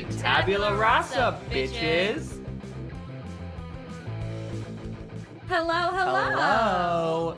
to Tabula Rasa, bitches! Hello.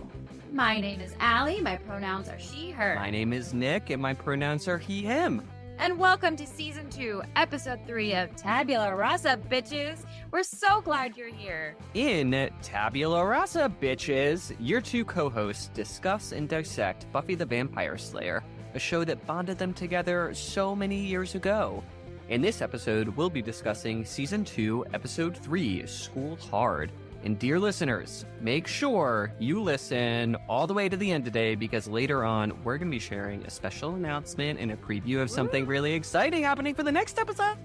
My name is Allie. My pronouns are she, her. My name is Nick, and my pronouns are he, him. And welcome to Season 2, Episode 3 of Tabula Rasa, bitches. We're so glad you're here. In Tabula Rasa, bitches, your two co-hosts discuss and dissect Buffy the Vampire Slayer, a show that bonded them together so many years ago. In this episode, we'll be discussing Season 2, Episode 3, School Hard. And dear listeners, make sure you listen all the way to the end today, because later on, we're going to be sharing a special announcement and a preview of something really exciting happening for the next episode.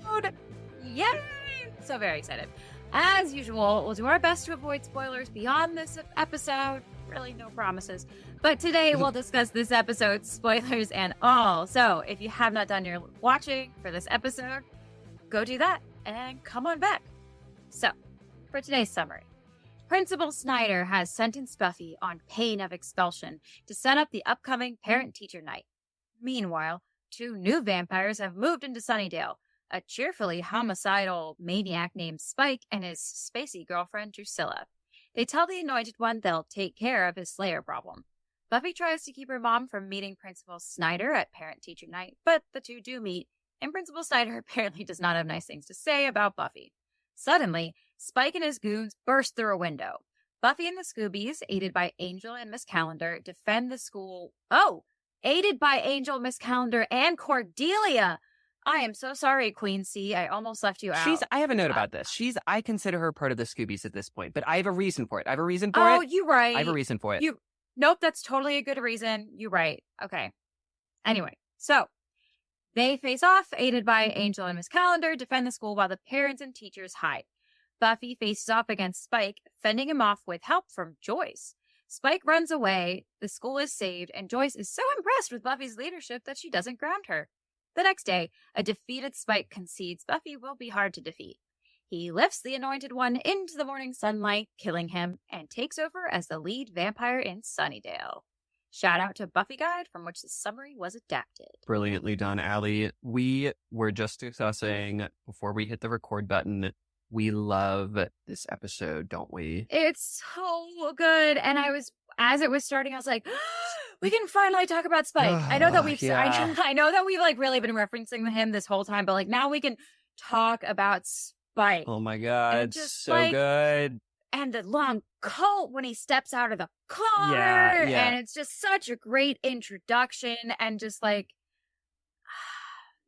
Yay! So very excited. As usual, we'll do our best to avoid spoilers beyond this episode. Really, no promises. But today, we'll discuss this episode's spoilers and all. So if you have not done your watching for this episode, go do that and come on back. So, for today's summary. Principal Snyder has sentenced Buffy on pain of expulsion to set up the upcoming parent-teacher night. Meanwhile, two new vampires have moved into Sunnydale, a cheerfully homicidal maniac named Spike and his spacey girlfriend Drusilla. They tell the Anointed One they'll take care of his Slayer problem. Buffy tries to keep her mom from meeting Principal Snyder at parent-teacher night, but the two do meet, and Principal Snyder apparently does not have nice things to say about Buffy. Suddenly, Spike and his goons burst through a window. Buffy and the Scoobies, aided by Angel and Miss Calendar, defend the school. Oh! Aided by Angel, Miss Calendar, and Cordelia! I am so sorry, Queen C. I almost left you out. I have a note about this. I consider her part of the Scoobies at this point, but I have a reason for it. Oh, you're right. I have a reason for it. Nope, that's totally a good reason. You're right. Okay. Anyway, so they face off, aided by Angel and Miss Calendar, defend the school while the parents and teachers hide. Buffy faces off against Spike, fending him off with help from Joyce. Spike runs away, the school is saved, and Joyce is so impressed with Buffy's leadership that she doesn't ground her. The next day, a defeated Spike concedes Buffy will be hard to defeat. He lifts the Anointed One into the morning sunlight, killing him, and takes over as the lead vampire in Sunnydale. Shout out to Buffy Guide, from which the summary was adapted. Brilliantly done, Allie. We were just discussing, before we hit the record button, we love this episode, don't we? It's so good. And as it was starting, I was like, we can finally talk about Spike. I know that I know that we've like really been referencing him this whole time, but like now we can talk about Spike. Oh my God, just so good. And the long coat when he steps out of the car. Yeah. And it's just such a great introduction, and just like,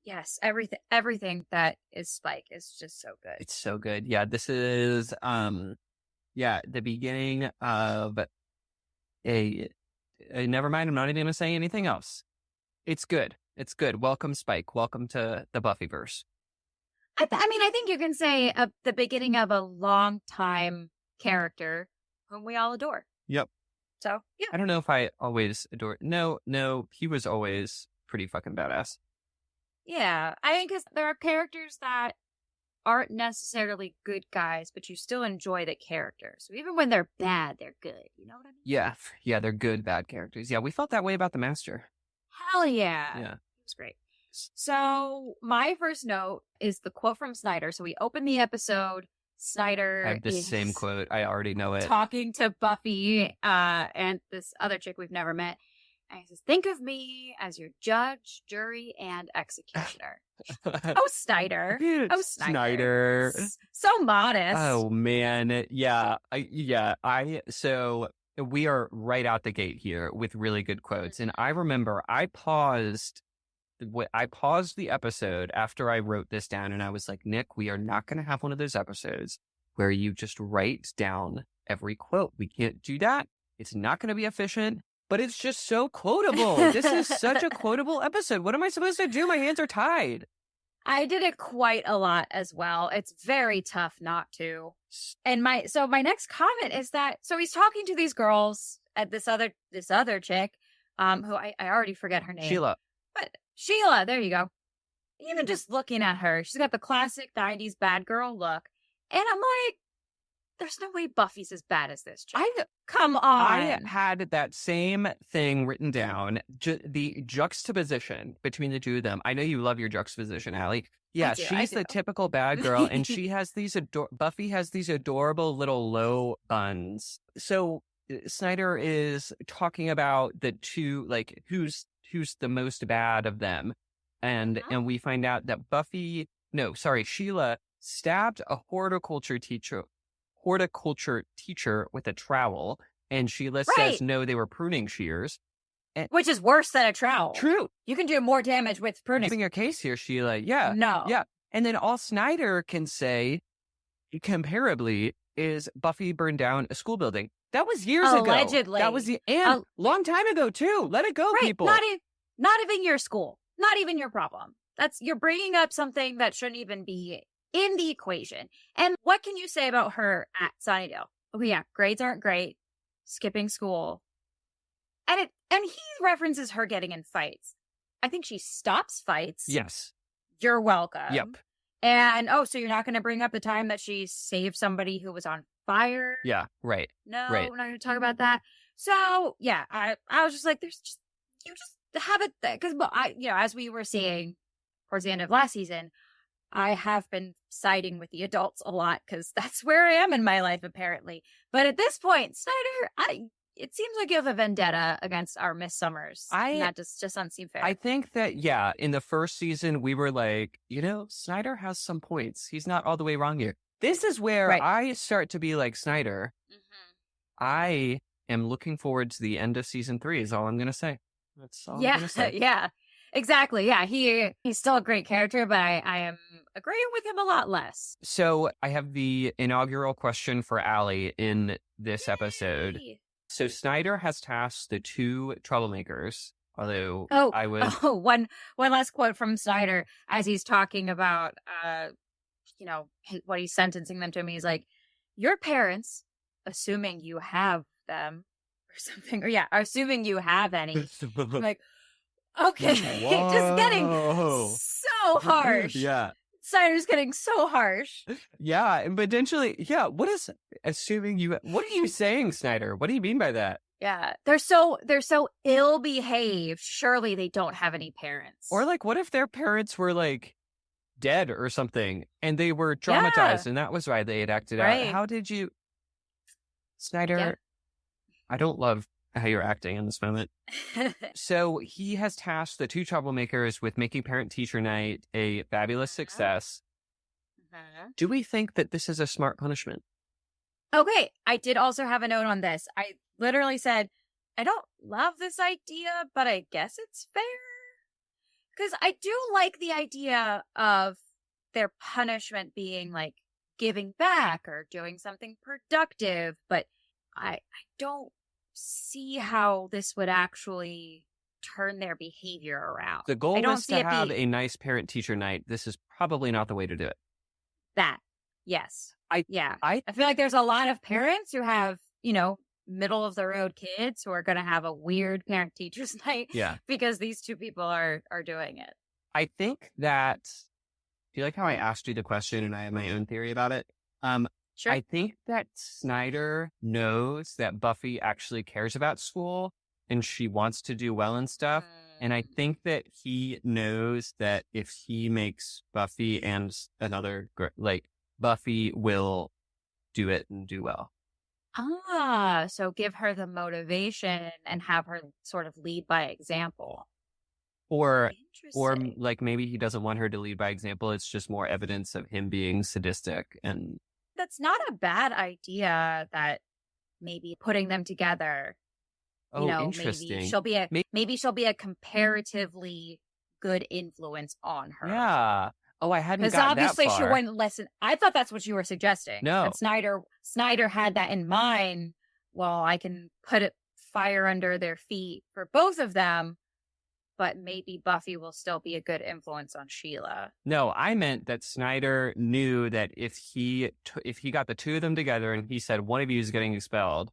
yes, everything that is Spike is just so good. It's so good. Yeah, this is the beginning of never mind, I'm not even going to say anything else. It's good. It's good. Welcome, Spike. Welcome to the Buffyverse. I think you can say the beginning of a long time character whom we all adore. Yep. So, yeah. I don't know if I always adore. No, he was always pretty fucking badass. Yeah, I think because there are characters that aren't necessarily good guys, but you still enjoy the character. So even when they're bad, they're good. You know what I mean? Yeah, they're good, bad characters. Yeah, we felt that way about the Master. Hell yeah. Yeah. It was great. So my first note is the quote from Snyder. So we open the episode. Snyder I have the same quote. I already know it. Talking to Buffy and this other chick we've never met. And he says, think of me as your judge, jury, and executioner. Oh, Snyder. Oh, Snyder. So modest. Oh, man. Yeah. So we are right out the gate here with really good quotes. And I remember I paused the episode after I wrote this down, and I was like, Nick, we are not going to have one of those episodes where you just write down every quote. We can't do that. It's not going to be efficient, but it's just so quotable. This is such a quotable episode. What am I supposed to do? My hands are tied. I did it quite a lot as well. It's very tough not to. And my next comment is that, so he's talking to these girls at this other chick, who I already forget her name. Sheila. But Sheila, there you go. Even just looking at her, she's got the classic 90s bad girl look. And I'm like, there's no way Buffy's as bad as this chick. I Come on. I had that same thing written down, the juxtaposition between the two of them. I know you love your juxtaposition, Allie. Yeah, she's the typical bad girl, and she has these Buffy has these adorable little low buns. So Snyder is talking about the two, like who's the most bad of them, and we find out that Sheila stabbed a horticulture teacher with a trowel, and Sheila says no, they were pruning shears. Which is worse than a trowel. True. You can do more damage with pruning. Giving a case here, Sheila. Yeah. No. Yeah. And then all Snyder can say, comparably, is Buffy burned down a school building. That was years ago. Allegedly. That was and long time ago, too. Let it go, people. Not even your school. Not even your problem. You're bringing up something that shouldn't even be in the equation. And what can you say about her at Sunnydale? Oh, yeah, grades aren't great. Skipping school. And he references her getting in fights. I think she stops fights. Yes. You're welcome. Yep. And, so you're not going to bring up the time that she saved somebody who was on fire? Yeah, right. No, right. We're not going to talk about that. So, yeah, I was just like, you just have it there. Because, as we were seeing towards the end of last season, I have been siding with the adults a lot because that's where I am in my life, apparently. But at this point, Snyder, it seems like you have a vendetta against our Miss Summers. And that just doesn't seem fair. I think that, in the first season, we were like, Snyder has some points. He's not all the way wrong here. This is where I start to be like Snyder. Mm-hmm. I am looking forward to the end of season 3 is all I'm going to say. That's all I'm going to say. Yeah, exactly. Yeah, he's still a great character, but I am agreeing with him a lot less. So I have the inaugural question for Allie in this episode. So Snyder has tasked the 2 troublemakers, although one last quote from Snyder as he's talking about, what he's sentencing them to. He's like, your parents, assuming you have them or something, or assuming you have any. I'm like, okay, just getting so harsh. Yeah. Snyder's getting so harsh. Yeah, and potentially, what is assuming you? What are you saying, Snyder? What do you mean by that? Yeah, they're so ill behaved. Surely they don't have any parents. Or like, what if their parents were like dead or something, and they were traumatized, and that was why they had acted out? How did you, Snyder? Yeah. I don't love how you're acting in this moment. So he has tasked the 2 troublemakers with making parent-teacher night a fabulous success. Do we think that this is a smart punishment? Okay, I did also have a note on this. I literally said, I don't love this idea, but I guess it's fair. Because I do like the idea of their punishment being like giving back or doing something productive, but I don't see how this would actually turn their behavior around. The goal was to have a nice parent-teacher night. This is probably not the way to do it. Yes. I feel like there's a lot of parents who have, middle of the road kids who are going to have a weird parent-teacher's night because these 2 people are doing it. I think that, do you like how I asked you the question and I have my own theory about it? Sure. I think that Snyder knows that Buffy actually cares about school and she wants to do well and stuff. And I think that he knows that if he makes Buffy and Buffy will do it and do well. So give her the motivation and have her sort of lead by example. Or like maybe he doesn't want her to lead by example. It's just more evidence of him being sadistic. And that's not a bad idea, that maybe putting them together, interesting. Maybe she'll be a comparatively good influence on her. Yeah. Oh, I hadn't gotten that far. Because obviously she wouldn't listen. I thought that's what you were suggesting. No. That Snyder had that in mind. Well, I can put fire under their feet for both of them, but maybe Buffy will still be a good influence on Sheila. No, I meant that Snyder knew that if he got the 2 of them together and he said, one of you is getting expelled,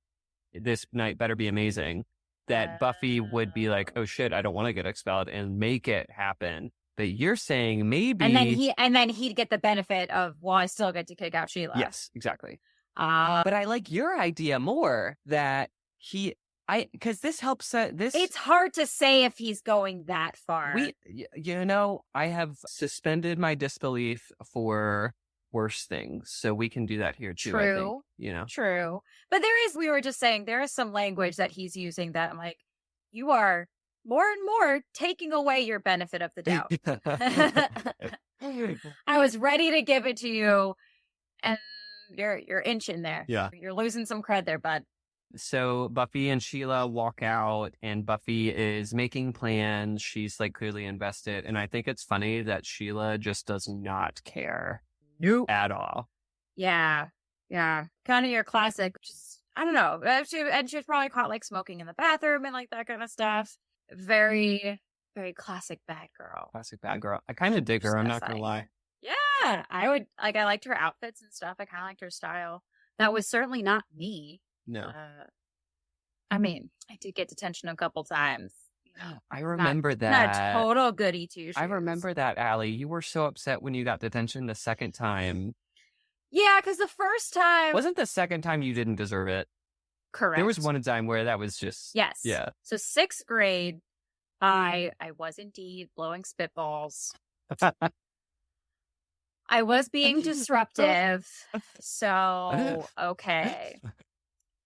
this night better be amazing, that Buffy would be like, oh shit, I don't want to get expelled, and make it happen. But you're saying maybe... And then he'd get the benefit of, well, I still get to kick out Sheila. Yes, exactly. But I like your idea more that because this helps, It's hard to say if he's going that far. I have suspended my disbelief for worse things, so we can do that here too. True. I think, True. But we were just saying, there is some language that he's using that I'm like, you are more and more taking away your benefit of the doubt. I was ready to give it to you, and you're inching there. Yeah. You're losing some cred there, bud. So Buffy and Sheila walk out, and Buffy is making plans. She's like clearly invested, and I think it's funny that Sheila just does not care. Nope. At all. Yeah. Kind of your classic. Just, I don't know. She was probably caught like smoking in the bathroom and like that kind of stuff. Very, very classic bad girl. Classic bad girl. I kind of dig her. I'm not gonna lie. Yeah, I liked her outfits and stuff. I kind of liked her style. That was certainly not me. No. I mean, I did get detention a couple times. I remember that. Not a total goody two shoes. I remember that, Allie. You were so upset when you got detention the second time. Yeah, because the first time... Wasn't the second time you didn't deserve it? Correct. There was one time where that was just... Yes. Yeah. So 6th grade, I was indeed blowing spitballs. I was being disruptive. So, okay.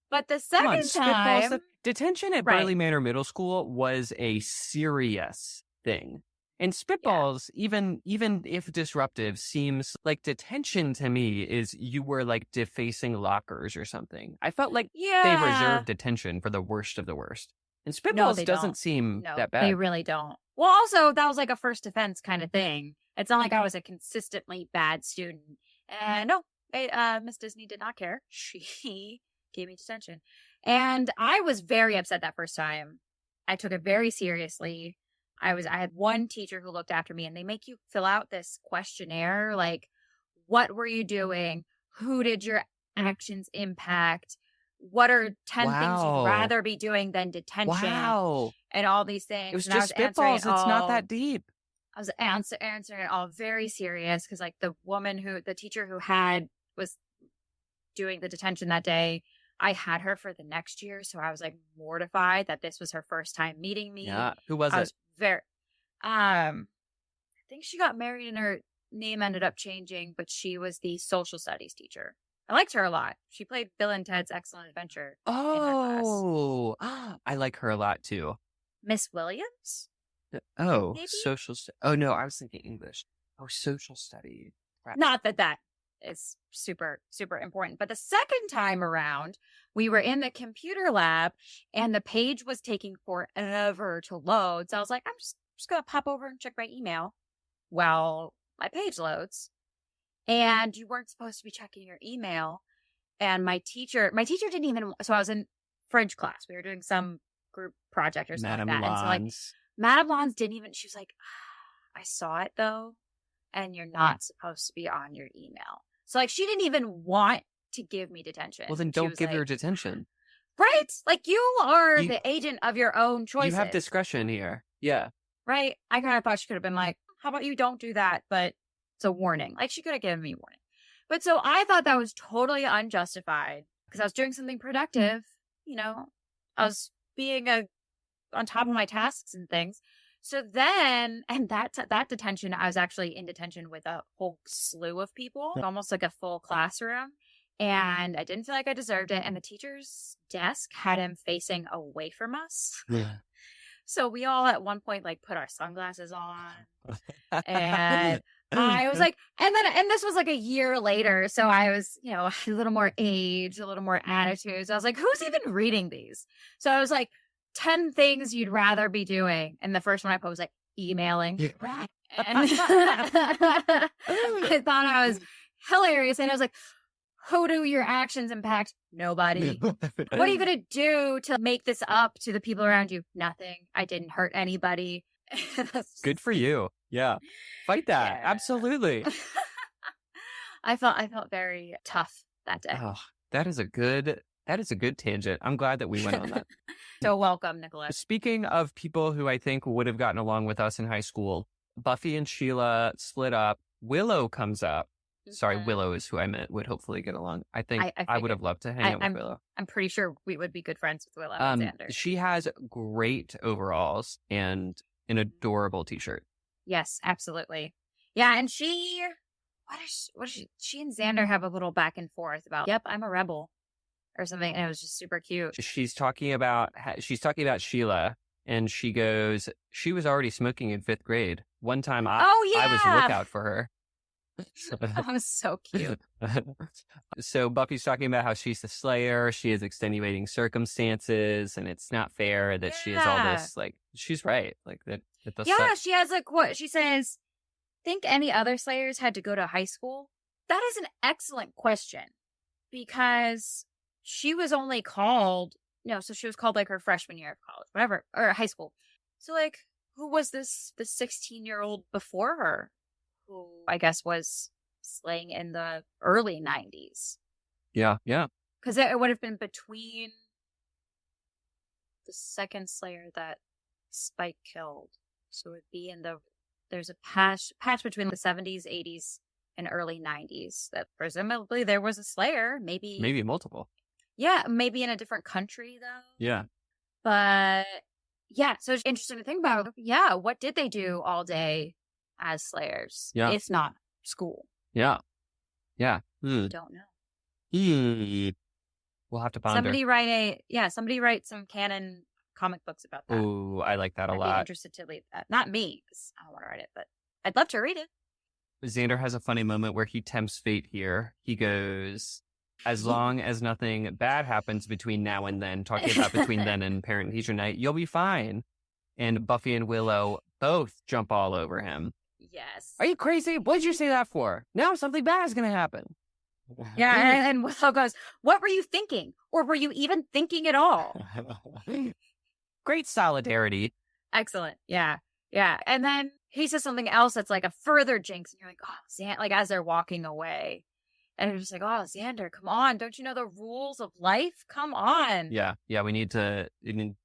But the second time... Detention at Burley Manor Middle School was a serious thing. And spitballs, even if disruptive, seems like detention to me is you were like defacing lockers or something. I felt like they reserved detention for the worst of the worst. And spitballs doesn't seem that bad. They really don't. Well, also, that was like a first offense kind of thing. It's not like I was a consistently bad student. And no, Miss Disney did not care. She gave me detention. And I was very upset that first time. I took it very seriously. I had one teacher who looked after me, and they make you fill out this questionnaire, like, what were you doing? Who did your actions impact? What are 10 things you'd rather be doing than detention? Wow. And all these things. It was just spitballs. It's not that deep. I was answering it all very serious because, like, the teacher who was doing the detention that day, I had her for the next year, so I was like mortified that this was her first time meeting me. Yeah, who was it? I think she got married and her name ended up changing, but she was the social studies teacher. I liked her a lot. She played Bill and Ted's Excellent Adventure. Oh, I like her a lot too. Miss Williams? Oh, maybe? Oh no, I was thinking English. Oh, social studies. Right. Not that is super, super important. But the second time around, we were in the computer lab and the page was taking forever to load. So I was like, I'm just going to pop over and check my email while my page loads. And you weren't supposed to be checking your email. And my teacher didn't even, so I was in French class. We were doing some group project or something like that. And so like, Madame Lons didn't even, she was like, I saw it though. And you're not supposed to be on your email. So, like, she didn't even want to give me detention. Well, then don't give her detention. Right? Like, you are the agent of your own choices. You have discretion here. Yeah. Right? I kind of thought she could have been like, how about you don't do that? But it's a warning. Like, she could have given me a warning. But so I thought that was totally unjustified because I was doing something productive. I was being on top of my tasks and things. So then, and that detention, I was actually in detention with a whole slew of people, almost like a full classroom. And I didn't feel like I deserved it. And the teacher's desk had him facing away from us. Yeah. So we all at one point like put our sunglasses on. And I was like, and this was like a year later. So I was, a little more age, a little more attitude. So I was like, who's even reading these? So I was like, 10 things you'd rather be doing. And the first one I put was like emailing. And I thought I was hilarious. And I was like, who do your actions impact? Nobody. What are you going to do to make this up to the people around you? Nothing. I didn't hurt anybody. Good for you. Yeah. Fight that. Yeah. Absolutely. I felt very tough that day. Oh, that is a good tangent. I'm glad that we went on that. So welcome, Nicholas. Speaking of people who I think would have gotten along with us in high school, Buffy and Sheila split up. Willow comes up Sorry, Willow is who I meant, would hopefully get along. I think I would have loved to hang out with Willow. I'm pretty sure we would be good friends with Willow and Xander. She has great overalls and an adorable t-shirt. Yes, absolutely. Yeah, and she and Xander have a little back and forth about, yep, I'm a rebel or something, and it was just super cute. She's talking about Sheila, and she goes, she was already smoking in 5th grade. One time I was a lookout for her. That was so cute. So Buffy's talking about how she's the Slayer, she has extenuating circumstances, and it's not fair that she has all this, like, she's right. Like that suck. She has a quote. She says, think any other Slayers had to go to high school? That is an excellent question, because she was only called, so she was called like her freshman year of college, whatever, or high school. So like, who was the 16-year-old before her, who I guess was slaying in the early 90s? Yeah. Because it would have been between the second Slayer that Spike killed. So it would be there's a patch between the 70s, 80s, and early 90s that presumably there was a Slayer, maybe multiple. Yeah, maybe in a different country though. Yeah. But yeah, so it's interesting to think about. Yeah, what did they do all day as Slayers? Yeah. If not school. Yeah. Don't know. We'll have to ponder. Somebody write some canon comic books about that. Ooh, I like that a lot. I'd be interested to read that. Not me, because I don't want to write it, but I'd love to read it. Xander has a funny moment where he tempts fate here. He goes, as long as nothing bad happens between now and then, talking about between then and parent teacher night, you'll be fine. And Buffy and Willow both jump all over him. Yes. Are you crazy? What did you say that for? Now something bad is going to happen. Yeah, and Willow goes, what were you thinking? Or were you even thinking at all? Great solidarity. Excellent. Yeah. And then he says something else that's like a further jinx. And you're like, oh, Xander, like as they're walking away. And you're just like, oh, Xander, come on. Don't you know the rules of life? Come on. Yeah. We need to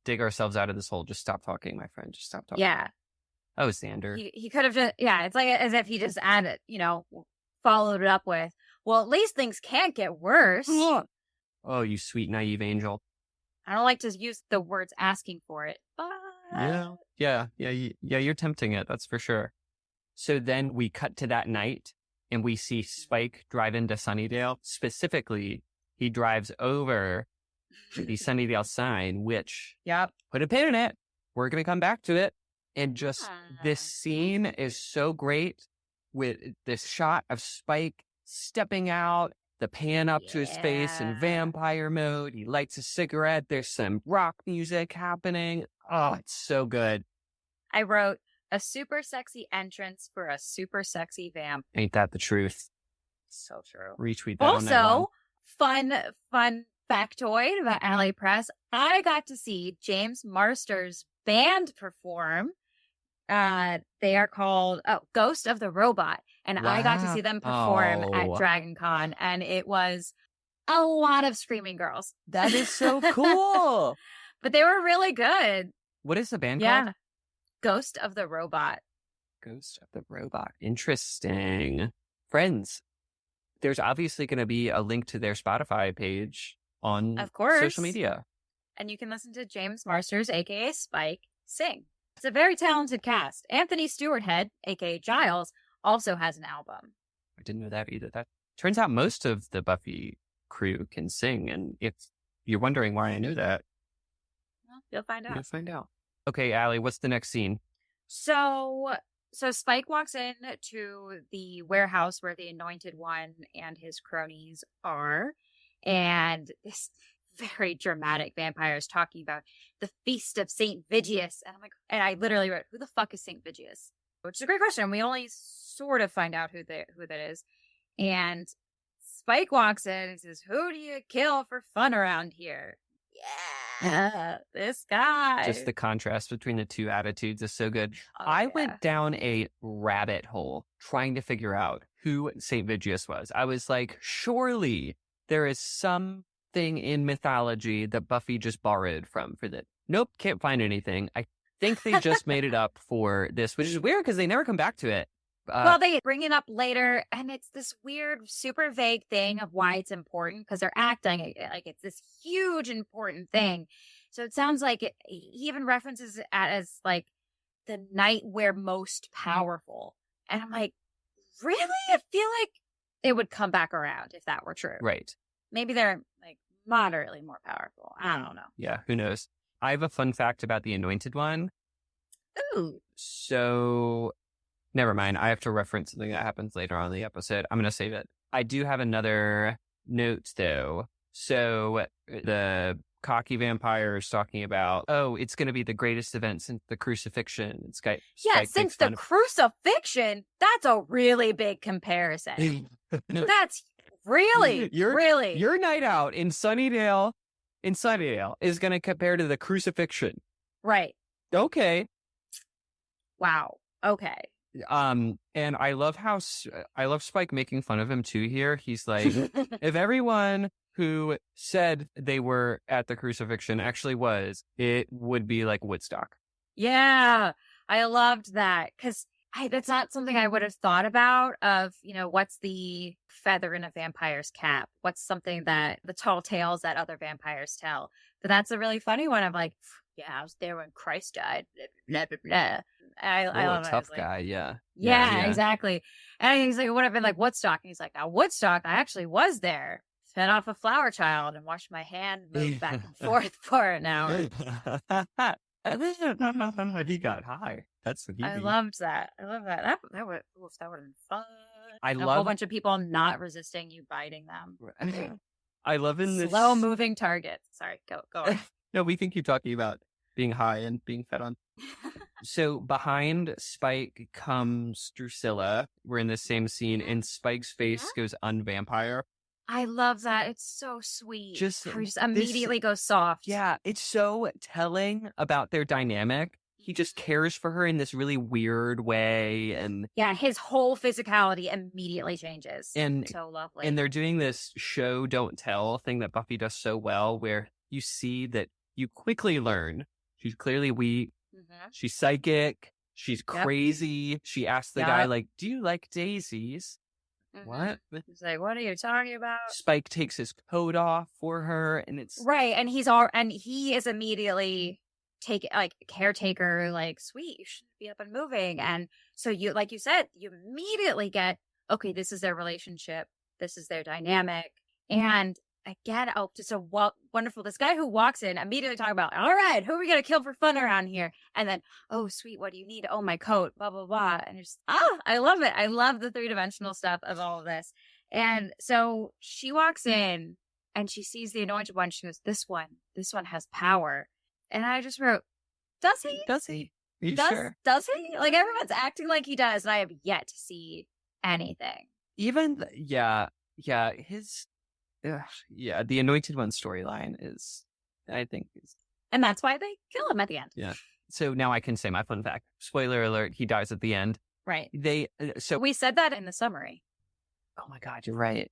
dig ourselves out of this hole. Just stop talking, my friend. Just stop talking. Yeah. Oh, Xander. He could have just, it's like as if he just added, followed it up with, well, at least things can't get worse. Oh, you sweet, naive angel. I don't like to use the words asking for it, but... Yeah, you're tempting it, that's for sure. So then we cut to that night, and we see Spike drive into Sunnydale. Specifically, he drives over the Sunnydale sign, which... Yep. Put a pin in it. We're going to come back to it. And just this scene is so great with this shot of Spike stepping out, the pan up to his face in vampire mode. He lights a cigarette. There's some rock music happening. Oh, it's so good. I wrote a super sexy entrance for a super sexy vamp. Ain't that the truth? So true. Retweet that. Also, fun factoid about LA Press. I got to see James Marsters' band perform. They are called Ghost of the Robot, and I got to see them perform at Dragon Con, and it was a lot of screaming girls. That is so cool. But they were really good. What is the band called? Ghost of the Robot. Ghost of the Robot. Interesting. Friends, there's obviously going to be a link to their Spotify page on social media. And you can listen to James Marsters, a.k.a. Spike, sing. It's a very talented cast. Anthony Stewart Head, a.k.a. Giles, also has an album. I didn't know that either. That turns out most of the Buffy crew can sing, and if you're wondering why I know that, well, you'll find out. Okay, Allie, what's the next scene? So Spike walks in to the warehouse where the Anointed One and his cronies are, and this very dramatic vampire is talking about the feast of Saint Vigius, and I literally wrote, "Who the fuck is Saint Vigius?" Which is a great question. We only sort of find out who that is, and Spike walks in and says, "Who do you kill for fun around here?" Yeah, this guy. Just the contrast between the two attitudes is so good. I went down a rabbit hole trying to figure out who Saint Vigius was. I was like, surely there is something in mythology that Buffy just borrowed from for that. Nope, can't find anything. I think they just made it up for this, which is weird because they never come back to it. Well, they bring it up later, and it's this weird, super vague thing of why it's important, because they're acting like it's this huge, important thing. So it sounds like he even references it as like the night we're most powerful. And I'm like, really? I feel like it would come back around if that were true. Right. Maybe they're like moderately more powerful. I don't know. Yeah, who knows? I have a fun fact about the Anointed One. Ooh. So, never mind. I have to reference something that happens later on in the episode. I'm going to save it. I do have another note, though. So, the cocky vampire is talking about, oh, it's going to be the greatest event since the crucifixion. Since the crucifixion, that's a really big comparison. That's really. Your night out in Sunnydale is going to compare to the crucifixion. Right. Okay. Wow. Okay. And I love Spike making fun of him too here. He's like, if everyone who said they were at the crucifixion actually was, it would be like Woodstock. Yeah. I loved that, because that's not something I would have thought about of, what's the feather in a vampire's cap? What's something that the tall tales that other vampires tell? But that's a really funny one. I'm like, yeah, I was there when Christ died. Blah, blah, blah. I love it. Tough guy. Yeah. Yeah, exactly. And he's like, it would have been like Woodstock. And he's like, now Woodstock, I actually was there. Fed off a flower child and watched my hand move back and forth for an hour. He got high. That's what he I did. loved that. I love that. That would have been fun. I a love whole bunch of people not resisting you biting them. I love in this slow moving target. Sorry, go on. No, we think you're talking about being high and being fed on. So behind Spike comes Drusilla. We're in the same scene, and Spike's face goes unvampire. I love that. It's so sweet. Just immediately goes soft. Yeah, it's so telling about their dynamic. He just cares for her in this really weird way, and yeah, his whole physicality immediately changes. And so lovely. And they're doing this show don't tell thing that Buffy does so well, where you see that you quickly learn she's clearly weak. Mm-hmm. She's psychic. She's crazy. She asks the guy, like, do you like daisies? Mm-hmm. What? He's like, what are you talking about? Spike takes his coat off for her, and it's right. And he is immediately caretaker, like, sweet, you should be up and moving. And so you, like you said, you immediately get, okay, this is their relationship. This is their dynamic. And again, just a wonderful, this guy who walks in immediately talking about, all right, who are we going to kill for fun around here? And then, oh, sweet, what do you need? Oh, my coat, blah, blah, blah. And just, I love it. I love the three-dimensional stuff of all of this. And so she walks in and she sees the Anointed One. She goes, this one has power. And I just wrote, does he? Does he? Are you sure? Does he? Like, everyone's acting like he does, and I have yet to see anything. Even, the Anointed One storyline is, I think, and that's why they kill him at the end. Yeah. So now I can say my fun fact. Spoiler alert: he dies at the end. Right. So we said that in the summary. Oh my God, you're right.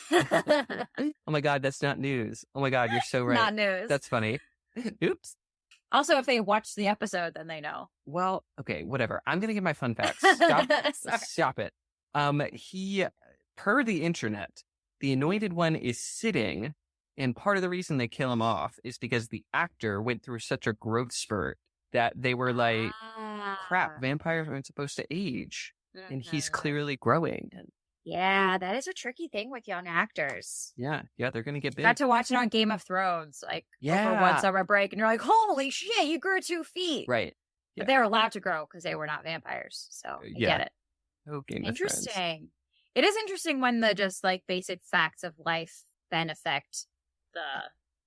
Oh my God, that's not news. Oh my God, you're so right. Not news. That's funny. Oops. Also, if they watched the episode, then they know. Well, okay, whatever. I'm gonna give my fun facts. Stop it. Per the internet, the Anointed One is sitting, and part of the reason they kill him off is because the actor went through such a growth spurt that they were like, crap, vampires aren't supposed to age. Mm-hmm. And he's clearly growing. Yeah, that is a tricky thing with young actors. Yeah, they're going to get big. Got to watch it on Game of Thrones, over one summer break, and you're like, holy shit, you grew 2 feet. Right. Yeah. But they were allowed to grow because they were not vampires, so I get it. Oh, Game of Thrones. Interesting. It is interesting when the just, basic facts of life then affect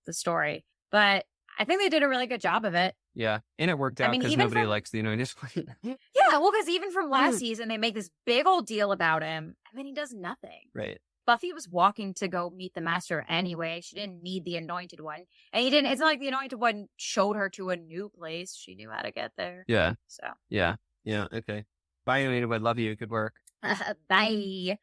the story. But I think they did a really good job of it. Yeah, and it worked out because nobody likes the Anointed One. Yeah, well, because even from last season, they make this big old deal about him, and then he does nothing. Right. Buffy was walking to go meet the Master anyway. She didn't need the Anointed One. And he didn't. It's not like the Anointed One showed her to a new place. She knew how to get there. Yeah. So. Yeah. Okay. Bye, Anointed One. Love you. Good work. Bye.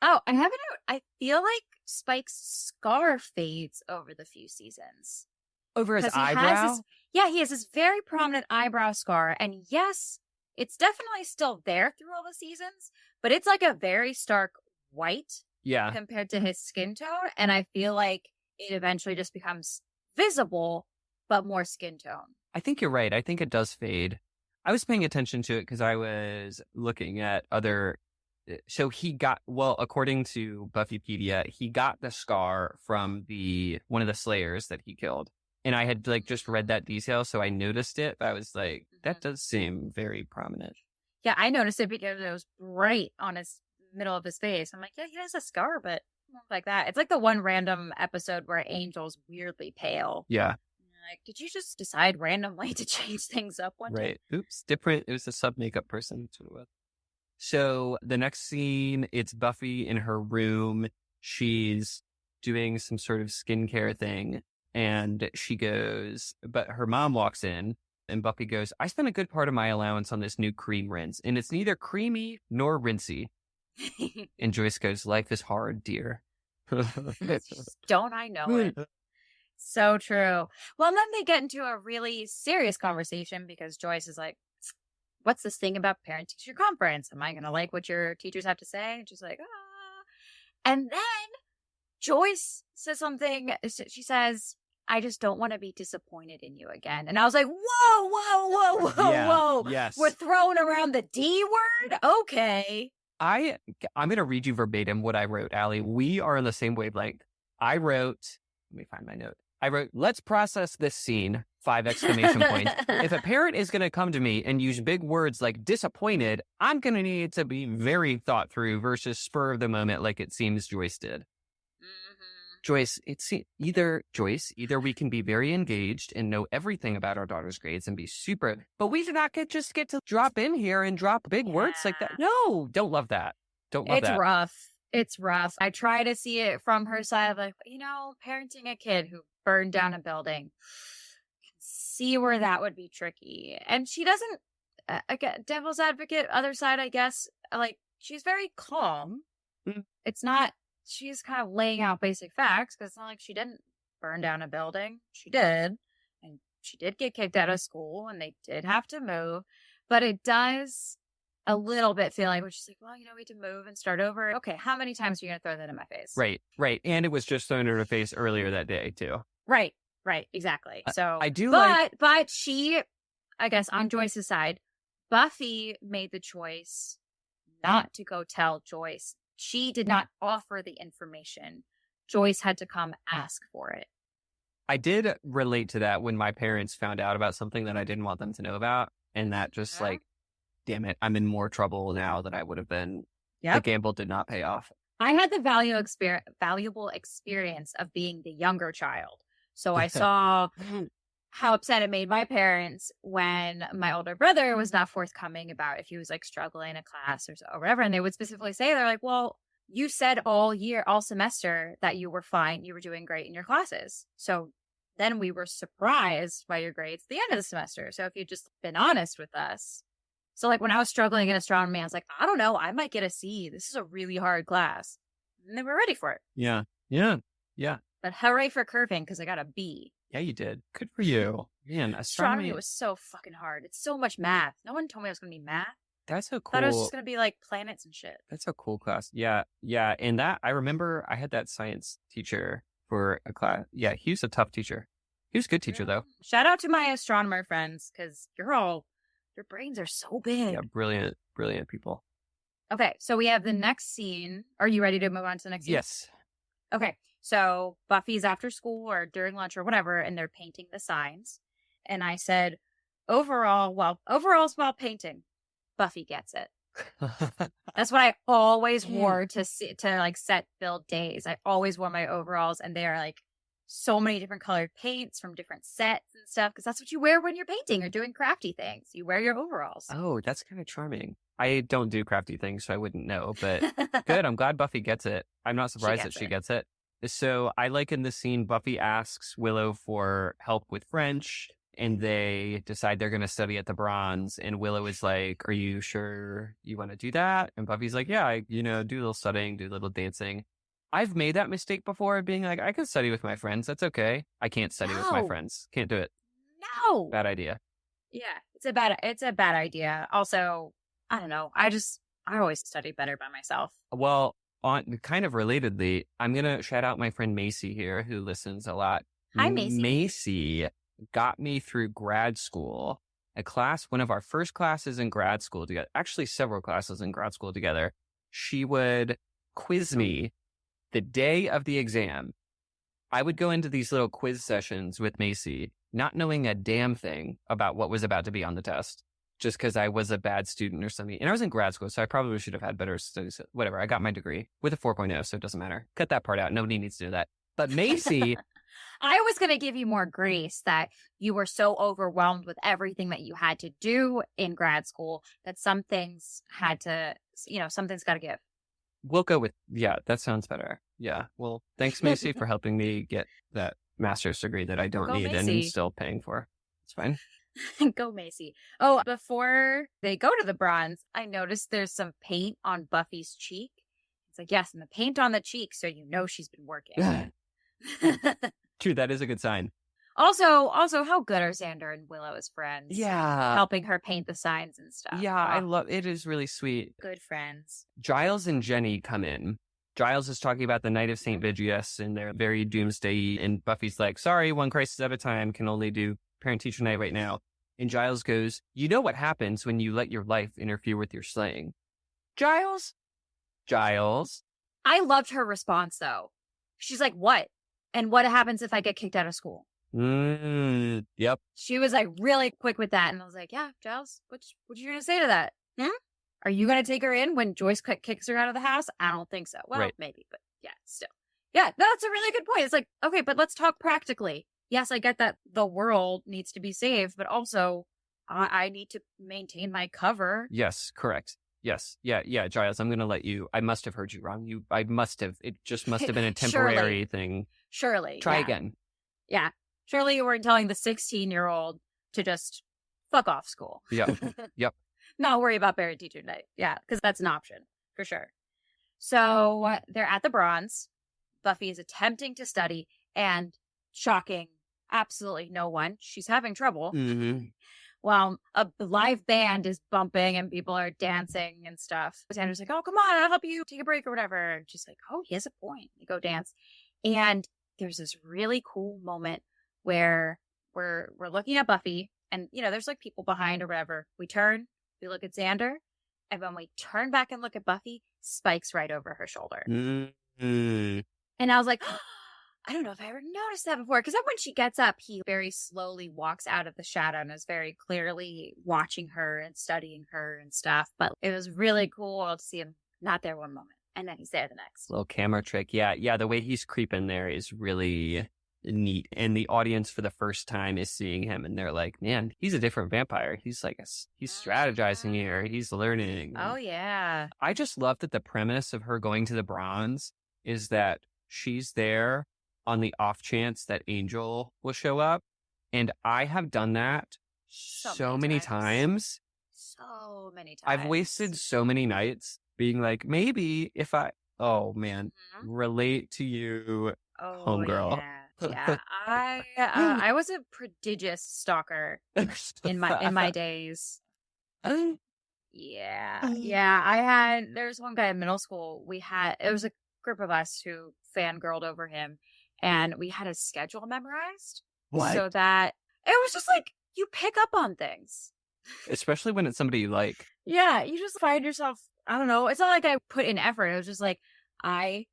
I have a note. I feel like Spike's scar fades over the few seasons. Over his eyebrow? He has this very prominent eyebrow scar. And yes, It's definitely still there through all the seasons, but it's like a very stark white Yeah. compared to his skin tone. And I feel like it eventually just becomes visible, but more skin tone. I think you're right. I think it does fade. I was paying attention to it because I was looking at other. So he got, well, according to Buffypedia, he got the scar from one of the Slayers that he killed. And I had like just read that detail, so I noticed it. But I was like, that does seem very prominent. Yeah, I noticed it because it was bright on his middle of his face. I'm like, yeah, he has a scar, but not like that. It's like the one random episode where Angel's weirdly pale. Yeah. Like, did you just decide randomly to change things up one day? Right. Oops. Different. It was a sub makeup person. That's what it was. So the next scene, it's Buffy in her room. She's doing some sort of skincare thing. And she goes, but her mom walks in and Buffy goes, I spent a good part of my allowance on this new cream rinse, and it's neither creamy nor rinsey. And Joyce goes, life is hard, dear. Don't I know it? So true. Well, and then they get into a really serious conversation because Joyce is like, what's this thing about parent-teacher conference? Am I going to like what your teachers have to say? And she's like, ah. And then Joyce says something. She says, I just don't want to be disappointed in you again. And I was like, whoa, whoa, whoa, whoa, Yeah, whoa. yes. We're throwing around the D word? Okay. I'm going to read you verbatim what I wrote, Allie. We are on the same wavelength. I wrote, let me find my note. I wrote, let's process this scene, 5 exclamation points. If a parent is going to come to me and use big words like disappointed, I'm going to need to be very thought through versus spur of the moment like it seems Joyce did. Joyce, either we can be very engaged and know everything about our daughter's grades and be super, but we do not just get to drop in here and drop big words like that. No, don't love that. Don't love that. It's rough. It's rough. I try to see it from her side of like, parenting a kid who burned down a building. See where that would be tricky. And she doesn't, again, devil's advocate, other side, I guess, like, she's very calm. It's not, she's kind of laying out basic facts because it's not like she didn't burn down a building. She did. And she did get kicked out of school and they did have to move. But it does a little bit feel like, she's like, well, we have to move and start over. Okay, how many times are you going to throw that in my face? Right. And it was just thrown in her face earlier that day, too. Right, exactly. So I do but she, I guess on Joyce's side, Buffy made the choice not to go tell Joyce. She did not offer the information. Joyce had to come ask for it. I did relate to that when my parents found out about something that I didn't want them to know about. And that just like, damn it, I'm in more trouble now than I would have been. Yep. The gamble did not pay off. I had the valuable experience of being the younger child. So I saw how upset it made my parents when my older brother was not forthcoming about if he was like struggling in a class or whatever. And they would specifically say, they're like, well, you said all semester that you were fine. You were doing great in your classes. So then we were surprised by your grades at the end of the semester. So if you'd just been honest with us. So like when I was struggling in astronomy, I was like, I don't know, I might get a C. This is a really hard class. And they were ready for it. Yeah. But hooray for curving because I got a B. Yeah, you did. Good for you. Man, astronomy was so fucking hard. It's so much math. No one told me it was going to be math. That's so cool. I thought it was just going to be like planets and shit. That's a cool class. Yeah. And that, I remember I had that science teacher for a class. Yeah, he was a tough teacher. He was a good teacher, though. Shout out to my astronomer friends because your brains are so big. Yeah, brilliant people. Okay, so we have the next scene. Are you ready to move on to the next scene? Yes. Okay, so Buffy's after school or during lunch or whatever, and they're painting the signs. And I said, overall while painting, Buffy gets it. That's what I always wore to like set build days. I always wore my overalls, and they are like so many different colored paints from different sets and stuff, because that's what you wear when you're painting or doing crafty things. You wear your overalls. Oh, that's kind of charming. I don't do crafty things, so I wouldn't know, but good. I'm glad Buffy gets it. I'm not surprised that she gets it. So I like in the scene, Buffy asks Willow for help with French, and they decide they're going to study at the Bronze. And Willow is like, are you sure you want to do that? And Buffy's like, yeah, I do a little studying, do a little dancing. I've made that mistake before, being like, I can study with my friends. That's okay. I can't study with my friends. Can't do it. No. Bad idea. Yeah. It's a bad idea. Also, I don't know. I always study better by myself. Well, on kind of relatedly, I'm going to shout out my friend Macy here, who listens a lot. Hi, Macy. Macy got me through grad school, one of our first classes in grad school together, actually several classes in grad school together. She would quiz me the day of the exam. I would go into these little quiz sessions with Macy, not knowing a damn thing about what was about to be on the test, just because I was a bad student or something. And I was in grad school, so I probably should have had better studies. Whatever, I got my degree with a 4.0, so it doesn't matter. Cut that part out. Nobody needs to know that. But Macy... I was going to give you more grace that you were so overwhelmed with everything that you had to do in grad school that some things had to, something's got to give. We'll go with, yeah, that sounds better. Yeah. Well, thanks, Macy, for helping me get that master's degree that I don't need and I'm still paying for. It's fine. Go, Macy. Oh, before they go to the bronze, I noticed there's some paint on Buffy's cheek. It's like, yes, and the paint on the cheek, so you know she's been working. True, that is a good sign. Also, how good are Xander and Willow as friends? Yeah. Helping her paint the signs and stuff. Yeah, I love it. Is really sweet. Good friends. Giles and Jenny come in. Giles is talking about the night of St. Vigius, and they're very doomsday-y, and Buffy's like, sorry, one crisis at a time, can only do parent-teacher night right now. And Giles goes, you know what happens when you let your life interfere with your slaying. Giles? I loved her response, though. She's like, what? And what happens if I get kicked out of school? Yep. She was like really quick with that. And I was like, yeah, Giles, what you going to say to that? Are you going to take her in when Joyce kicks her out of the house? I don't think so. Well, maybe, but yeah, still. Yeah, that's a really good point. It's like, okay, but let's talk practically. Yes, I get that the world needs to be saved, but also I need to maintain my cover. Yes, correct. Yes. Yeah, Giles, I'm going to let you. I must have heard you wrong. It just must have been a temporary thing. Surely. Try again. Yeah. Surely you weren't telling the 16-year-old to just fuck off school. Yep. Not worry about parent teacher night. Yeah, because that's an option for sure. So they're at the bronze. Buffy is attempting to study and shocking absolutely no one. She's having trouble. Mm-hmm. While a live band is bumping and people are dancing and stuff. Xander's like, oh, come on, I'll help you take a break or whatever. And she's like, oh, he has a point. They go dance. And there's this really cool moment where we're looking at Buffy and, there's like people behind or whatever. We turn, we look at Xander. And when we turn back and look at Buffy, Spike's right over her shoulder. Mm-hmm. And I was like, I don't know if I ever noticed that before. Because then when she gets up, he very slowly walks out of the shadow and is very clearly watching her and studying her and stuff. But it was really cool to see him not there one moment. And then he's there the next. Little camera trick. Yeah. The way he's creeping there is really neat. And the audience for the first time is seeing him. And they're like, man, he's a different vampire. He's strategizing here. He's learning. Oh, yeah. I just love that the premise of her going to the bronze is that she's there on the off chance that Angel will show up. And I have done that so many times. So many times. I've wasted so many nights being like, maybe if relate to you, homegirl. Yeah. I was a prodigious stalker in my days. Yeah. There's one guy in middle school. It was a group of us who fangirled over him. And we had his schedule memorized. What? So that it was just like, you pick up on things. Especially when it's somebody you like. Yeah, you just find yourself, I don't know. It's not like I put in effort. It was just like, I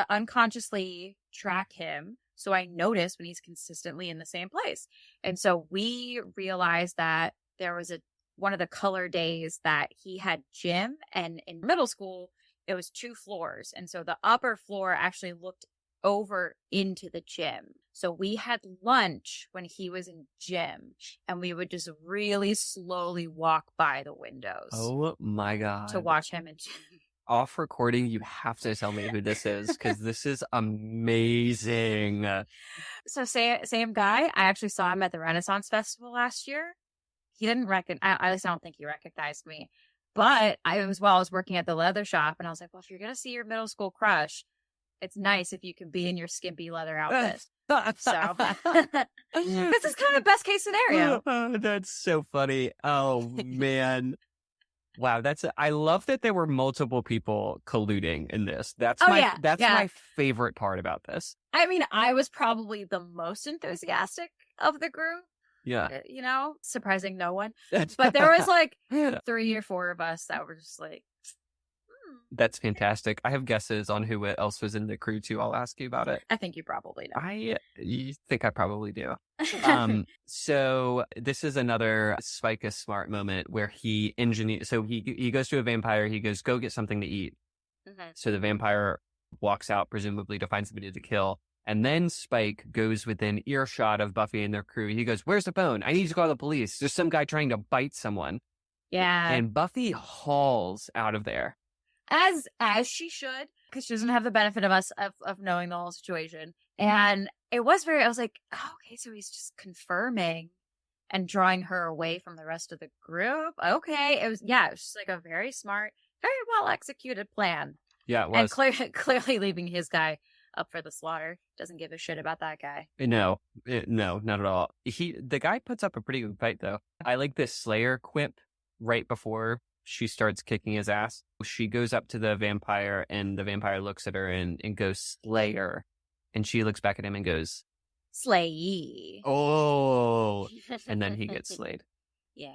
unconsciously track him. So I notice when he's consistently in the same place. And so we realized that there was one of the color days that he had gym. And in middle school, it was 2 floors. And so the upper floor actually looked over into the gym. So we had lunch when he was in gym and we would just really slowly walk by the windows. Oh my God. To watch him in gym. Off recording, you have to tell me who this is because this is amazing. So same guy. I actually saw him at the Renaissance Festival last year. He didn't at least I don't think he recognized me. But I was working at the leather shop and I was like, well, if you're going to see your middle school crush, it's nice if you can be in your skimpy leather outfit. So this is kind of best case scenario. That's so funny. Oh man. Wow, I love that there were multiple people colluding in this. That's my favorite part about this. I mean, I was probably the most enthusiastic of the group. Yeah. You know, surprising no one. But there was like 3 or 4 of us that were just like, That's fantastic. I have guesses on who else was in the crew too. I'll ask you about it. I think you probably know. You think I probably do. So this is another Spike is smart moment where he goes to a vampire. He goes, go get something to eat. Mm-hmm. So the vampire walks out, presumably to find somebody to kill. And then Spike goes within earshot of Buffy and their crew. He goes, where's the phone? I need to call the police. There's some guy trying to bite someone. Yeah. And Buffy hauls out of there. As she should, because she doesn't have the benefit of us of knowing the whole situation. And I was like, oh, okay, so he's just confirming and drawing her away from the rest of the group. Okay. It was just like a very smart, very well executed plan. Yeah, it was. And clearly leaving his guy up for the slaughter. Doesn't give a shit about that guy. No, not at all. The guy puts up a pretty good fight, though. I like this Slayer quip right before she starts kicking his ass. She goes up to the vampire, and the vampire looks at her and goes, Slayer. And she looks back at him and goes, Slay ye. Oh. And then he gets slayed. Yeah.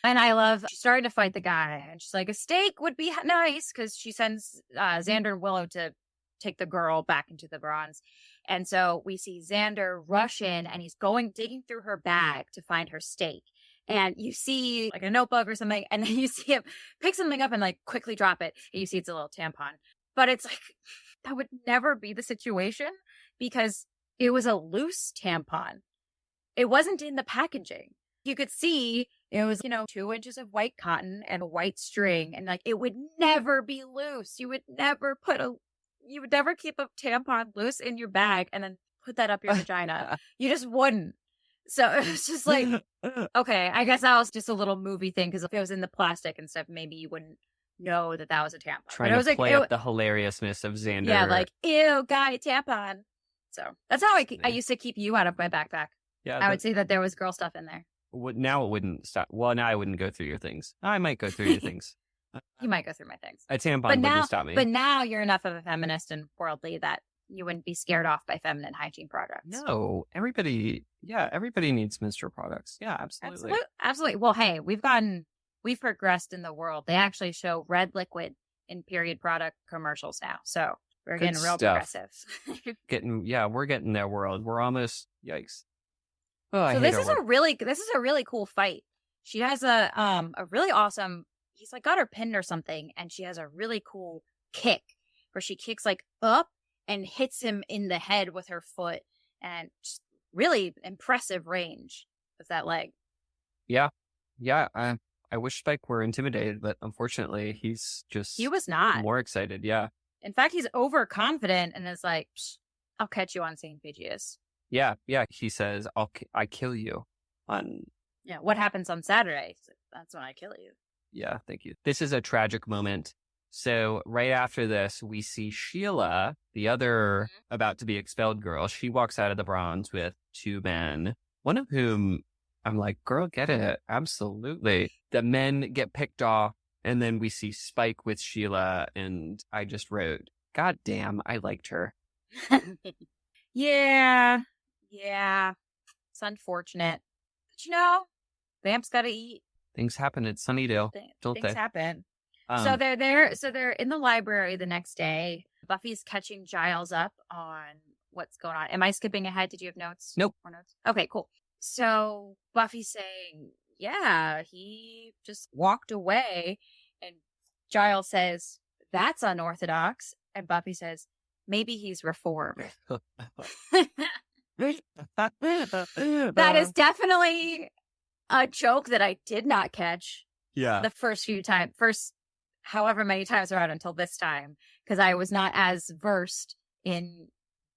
And I love, she's starting to fight the guy, and she's like, a steak would be nice, because she sends Xander and Willow to take the girl back into the bronze. And so we see Xander rush in, and he's digging through her bag to find her steak. And you see like a notebook or something, and then you see him pick something up and like quickly drop it. And you see it's a little tampon. But it's like, that would never be the situation because it was a loose tampon. It wasn't in the packaging. You could see it was, 2 inches of white cotton and a white string. And like, it would never be loose. You would never keep a tampon loose in your bag and then put that up your vagina. You just wouldn't. So it was just like, okay, I guess that was just a little movie thing, because if it was in the plastic and stuff, maybe you wouldn't know that was a tampon. Trying to play up the hilariousness of Xander. Yeah, like, ew, guy, tampon. So that's how I used to keep you out of my backpack. Yeah, I would say that there was girl stuff in there. Now it wouldn't stop. Well, now I wouldn't go through your things. I might go through your things. You might go through my things. A tampon wouldn't stop me. But now you're enough of a feminist and worldly that you wouldn't be scared off by feminine hygiene products. No, everybody needs menstrual products. Yeah, absolutely. Absolutely. Well, hey, we've progressed in the world. They actually show red liquid in period product commercials now. So we're getting real progressive. We're getting their world. We're almost, yikes. Oh, so this is a really cool fight. She has a really awesome, he's like got her pinned or something, and she has a really cool kick where she kicks like up and hits him in the head with her foot, and just really impressive range with that leg. Yeah. I wish Spike were intimidated, but unfortunately he was not more excited. Yeah. In fact, he's overconfident and is like, I'll catch you on St. Pigius. Yeah. He says, I kill you on. Yeah. What happens on Saturday? That's when I kill you. Yeah. Thank you. This is a tragic moment. So right after this, we see Sheila, the other about to be expelled girl. She walks out of the bronze with 2 men, one of whom I'm like, girl, get it. Absolutely. The men get picked off, and then we see Spike with Sheila, and I just wrote, God damn, I liked her. Yeah. It's unfortunate. But vamps gotta eat. Things happen at Sunnydale, don't they? Things happen. So they're there. So they're in the library the next day. Buffy's catching Giles up on what's going on. Am I skipping ahead? Did you have notes? Nope. Or notes? Okay, cool. So Buffy's saying, yeah, he just walked away. And Giles says, that's unorthodox. And Buffy says, maybe he's reformed. That is definitely a joke that I did not catch. Yeah. The first however many times around until this time, because I was not as versed in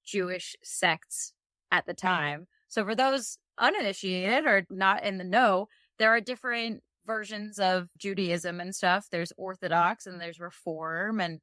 Jewish sects at the time. So for those uninitiated or not in the know, there are different versions of Judaism and stuff. There's Orthodox and there's Reform. And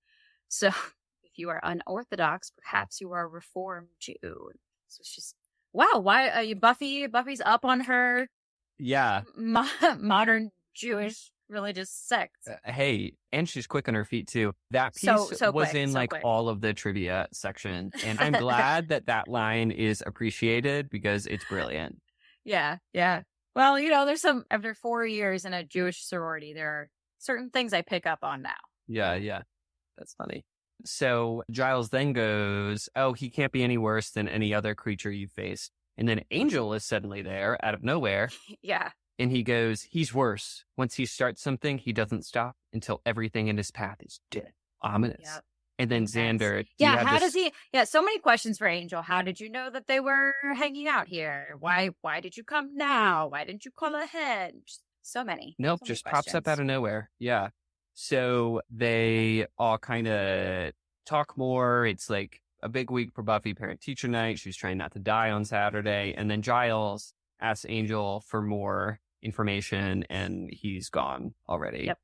so if If you are unorthodox, perhaps you are a reformed Jew. So it's just, wow, why are you Buffy's up on her Yeah. modern Jewish religious sect. Hey, and she's quick on her feet too. That piece was in all of the trivia section, and I'm glad that line is appreciated because it's brilliant. Yeah. Well, there's after 4 years in a Jewish sorority, there are certain things I pick up on now. Yeah. That's funny. So Giles then goes, "Oh, he can't be any worse than any other creature you've faced." And then Angel is suddenly there out of nowhere. Yeah. And he goes, "He's worse. Once he starts something, he doesn't stop until everything in his path is dead." Ominous. Yep. And then Xander. Yeah, does he? Yeah, so many questions for Angel. How did you know that they were hanging out here? Why did you come now? Why didn't you call ahead? So many. Nope, so just many pops up out of nowhere. Yeah. So they all kind of talk more. It's like a big week for Buffy parent-teacher night. She's trying not to die on Saturday. And then Giles asks Angel for more information, and he's gone already. Yep.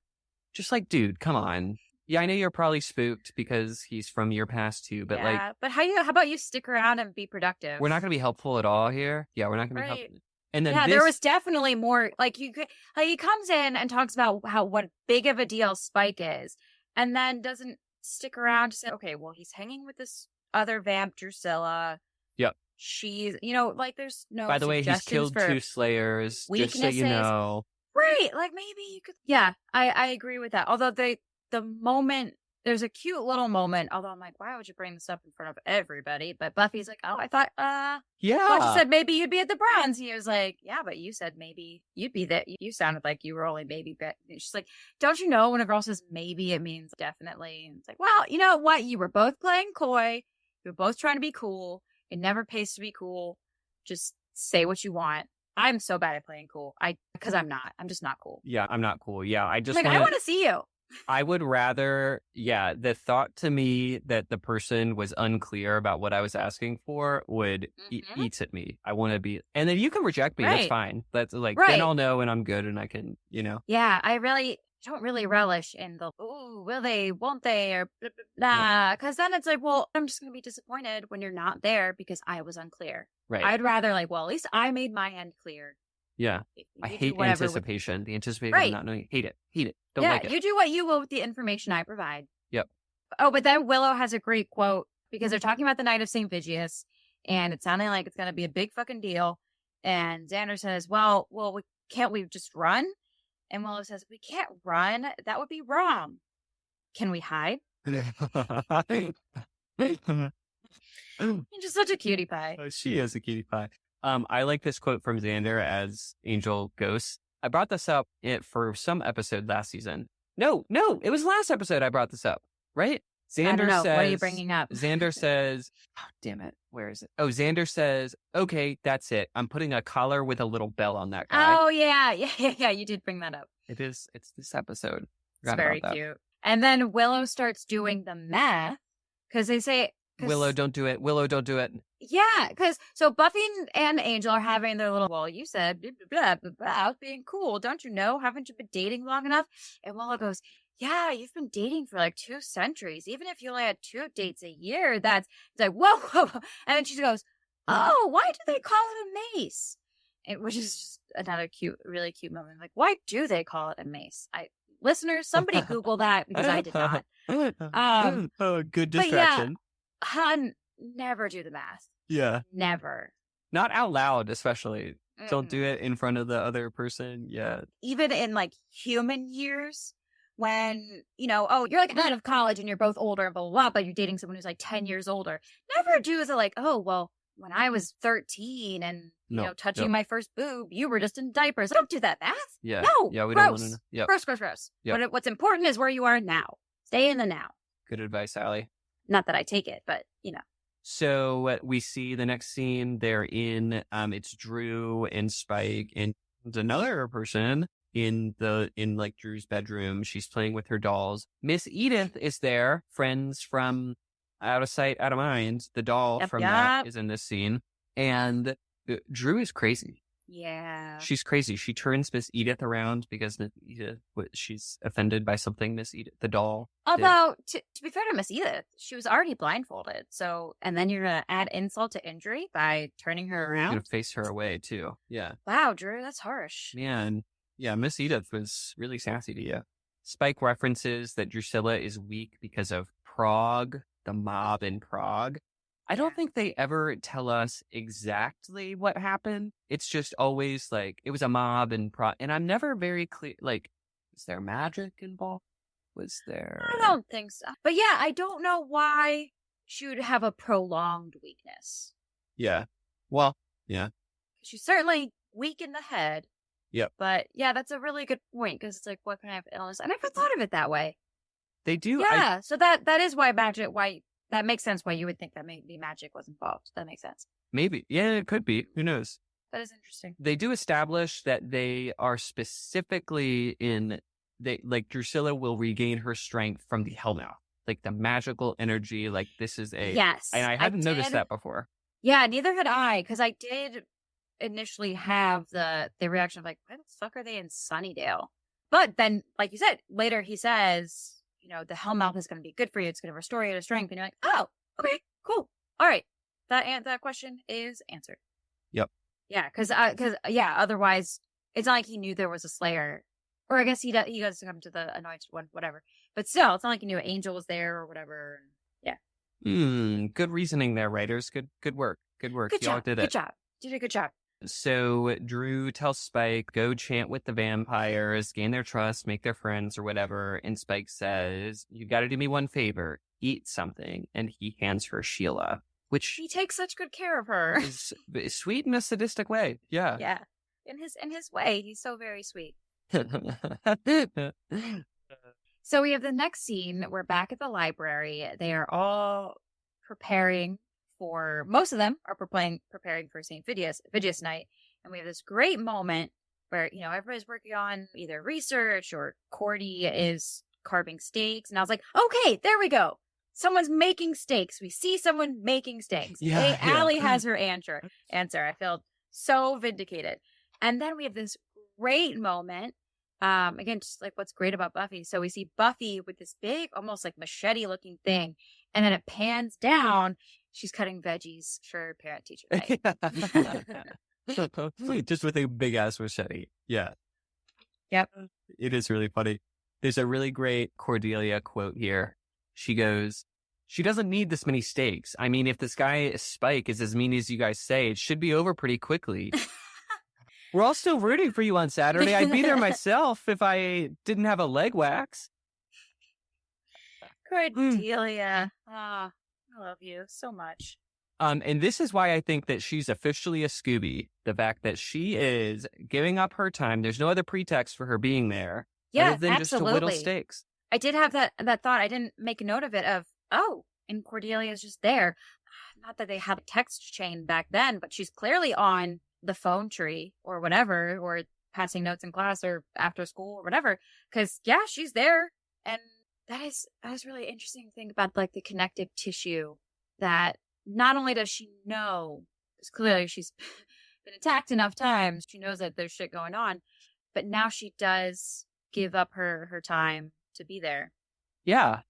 Just like, dude, come on. Yeah, I know you're probably spooked because he's from your past too, but but how about you stick around and be productive? We're not going to be helpful at all here. Yeah, we're not going to be helpful. And then there was definitely more. Like he comes in and talks about what big of a deal Spike is, and then doesn't stick around to say, okay, well, he's hanging with this other vamp, Drusilla. Yep. She's, there's no. By the way, he's killed 2 Slayers. Weaknesses. Just so you know. Right, like maybe you could. Yeah, I agree with that. Although the moment, there's a cute little moment. Although I'm like, why would you bring this up in front of everybody? But Buffy's like, oh, I thought, yeah. Well, she said maybe you'd be at the Bronze. He was like, yeah, but you said maybe you'd be there. You sounded like you were only maybe. She's like, don't you know when a girl says maybe, it means definitely. And it's like, well, you know what? You were both playing coy. You were both trying to be cool. It never pays to be cool. Just say what you want. I'm so bad at playing cool. Because I'm not. I'm just not cool. Yeah, I'm not cool. Yeah, I want to see you. I would rather, the thought to me that the person was unclear about what I was asking for would eats at me. I want to be, and then you can reject me. Right. That's fine. That's like, then I'll know and I'm good and I can, Yeah, I really don't really relish in the, ooh, will they, won't they, or blah, blah, blah. Because then it's like, well, I'm just going to be disappointed when you're not there because I was unclear. Right. I'd rather at least I made my end clear. Yeah. I hate anticipation. The anticipation of not knowing. Hate it. Don't like it. You do what you will with the information I provide. Yep. Oh, but then Willow has a great quote because they're talking about the night of St. Vigius and it's sounding like it's going to be a big fucking deal. And Xander says, well, can't we just run? And Willow says, we can't run. That would be wrong. Can we hide? You're just such a cutie pie. Oh, she is a cutie pie. I like this quote from Xander as Angel ghosts. I brought this up for some episode last season. No, it was last episode I brought this up, right? Xander I don't know. says, what are you bringing up? Xander says, oh, damn it. Where is it? Oh, Xander says, okay, that's it. I'm putting a collar with a little bell on that guy. Oh, yeah. You did bring that up. It's this episode. It's very cute. And then Willow starts doing the math because they say, Willow, don't do it. Willow, don't do it. Yeah, because so Buffy and Angel are having their little, well, you said, blah, blah, blah, I was being cool. Don't you know? Haven't you been dating long enough? And Willow goes, yeah, you've been dating for like 2 centuries. Even if you only had 2 dates a year, it's like, whoa. And then she goes, oh, why do they call it a mace? Which is just another really cute moment. Like, why do they call it a mace? Listeners, somebody Google that because I did not. Good distraction. Never do the math. Yeah. Never. Not out loud, especially. Don't do it in front of the other person. Yeah. Even in like human years when, you're like out of college and you're both older and blah, blah, blah, but you're dating someone who's like 10 years older. Never do the like, oh, well, when I was 13 and, touching my first boob, you were just in diapers. Don't do that math. Yeah. No. Yeah, we gross. don't want to know. Yep. Gross. Yep. What's important is where you are now. Stay in the now. Good advice, Allie. Not that I take it, but, So we see the next scene. They're in, it's Drew and Spike and another person in Drew's bedroom. She's playing with her dolls. Miss Edith is there. Friends from Out of Sight, Out of Mind. The doll that is in this scene. And Drew is crazy. Yeah. She's crazy. She turns Miss Edith around because she's offended by something Miss Edith, the doll, did. Although, to be fair to Miss Edith, she was already blindfolded. So, and then you're going to add insult to injury by turning her You're around? going to face her away, too. Yeah. Wow, Drew, that's harsh. Man. Yeah, Miss Edith was really sassy to you. Spike references that Drusilla is weak because of Prague, the mob in Prague. I don't think they ever tell us exactly what happened. It's just always like, it was a mob in Prague. And I'm never very clear, like, was there magic involved? Was there? I don't think so. But yeah, I don't know why she would have a prolonged weakness. Yeah. Well, yeah. She's certainly weak in the head. Yep. But yeah, that's a really good point because it's like, what kind of illness? I never thought of it that way. They do. Yeah, so that is why that makes sense why you would think that maybe magic was involved. That makes sense. Maybe. Yeah, it could be. Who knows? That is interesting. They do establish that they are specifically like Drusilla will regain her strength from the Hellmouth. Like the magical energy, like this is a... Yes. And I hadn't noticed that before. Yeah, neither had I, because I did initially have the reaction of like, why the fuck are they in Sunnydale? But then, like you said, later he says, you know, the Hellmouth is going to be good for you. It's going to restore you to strength. And you're like, oh, okay, cool. All right. That question is answered. Yep. Yeah, because otherwise it's not like he knew there was a Slayer. Or I guess he does come to the Anointed One, whatever. But still, it's not like he knew an angel was there or whatever. Yeah. Good reasoning there, writers. Good work. Good work. Good Y'all job. did it. Good job. Did a good job. So Drew tells Spike, go chant with the vampires, gain their trust, make their friends or whatever. And Spike says, you got to do me one favor, eat something. And he hands her Sheila, which he takes such good care of her. is sweet in a sadistic way. Yeah. Yeah. In his way, he's so very sweet. So we have the next scene. We're back at the library. They are all preparing for, most of them are preparing for St. Vidius night. And we have this great moment where, you know, everybody's working on either research or Cordy is carving steaks. And I was like, okay, there we go. Someone's making steaks. We see someone making steaks. Yeah, Allie has her answer. I felt so vindicated. And then we have this great moment. Again, just like what's great about Buffy. So we see Buffy with this big, almost like machete looking thing. And then it pans down. She's cutting veggies for parent teacher night. Just with a big ass machete. Yeah. Yep. It is really funny. There's a really great Cordelia quote here. She goes, she doesn't need this many steaks. I mean, if this guy Spike is as mean as you guys say, it should be over pretty quickly. We're all still rooting for you on Saturday. I'd be there myself if I didn't have a leg wax. Cordelia. I love you so much. And this is why I think that she's officially a Scooby. The fact that she is giving up her time. There's no other pretext for her being there. Yeah, other than absolutely. Just to whittle steaks. I did have that thought. I didn't make a note of it and Cordelia's just there. Not that they had a text chain back then, but she's clearly on the phone tree or whatever, or passing notes in class or after school or whatever. Because, yeah, she's there. And that is really interesting to think about, like, the connective tissue that not only does she know, because clearly she's been attacked enough times, she knows that there's shit going on, but now she does give up her time to be there. Yeah.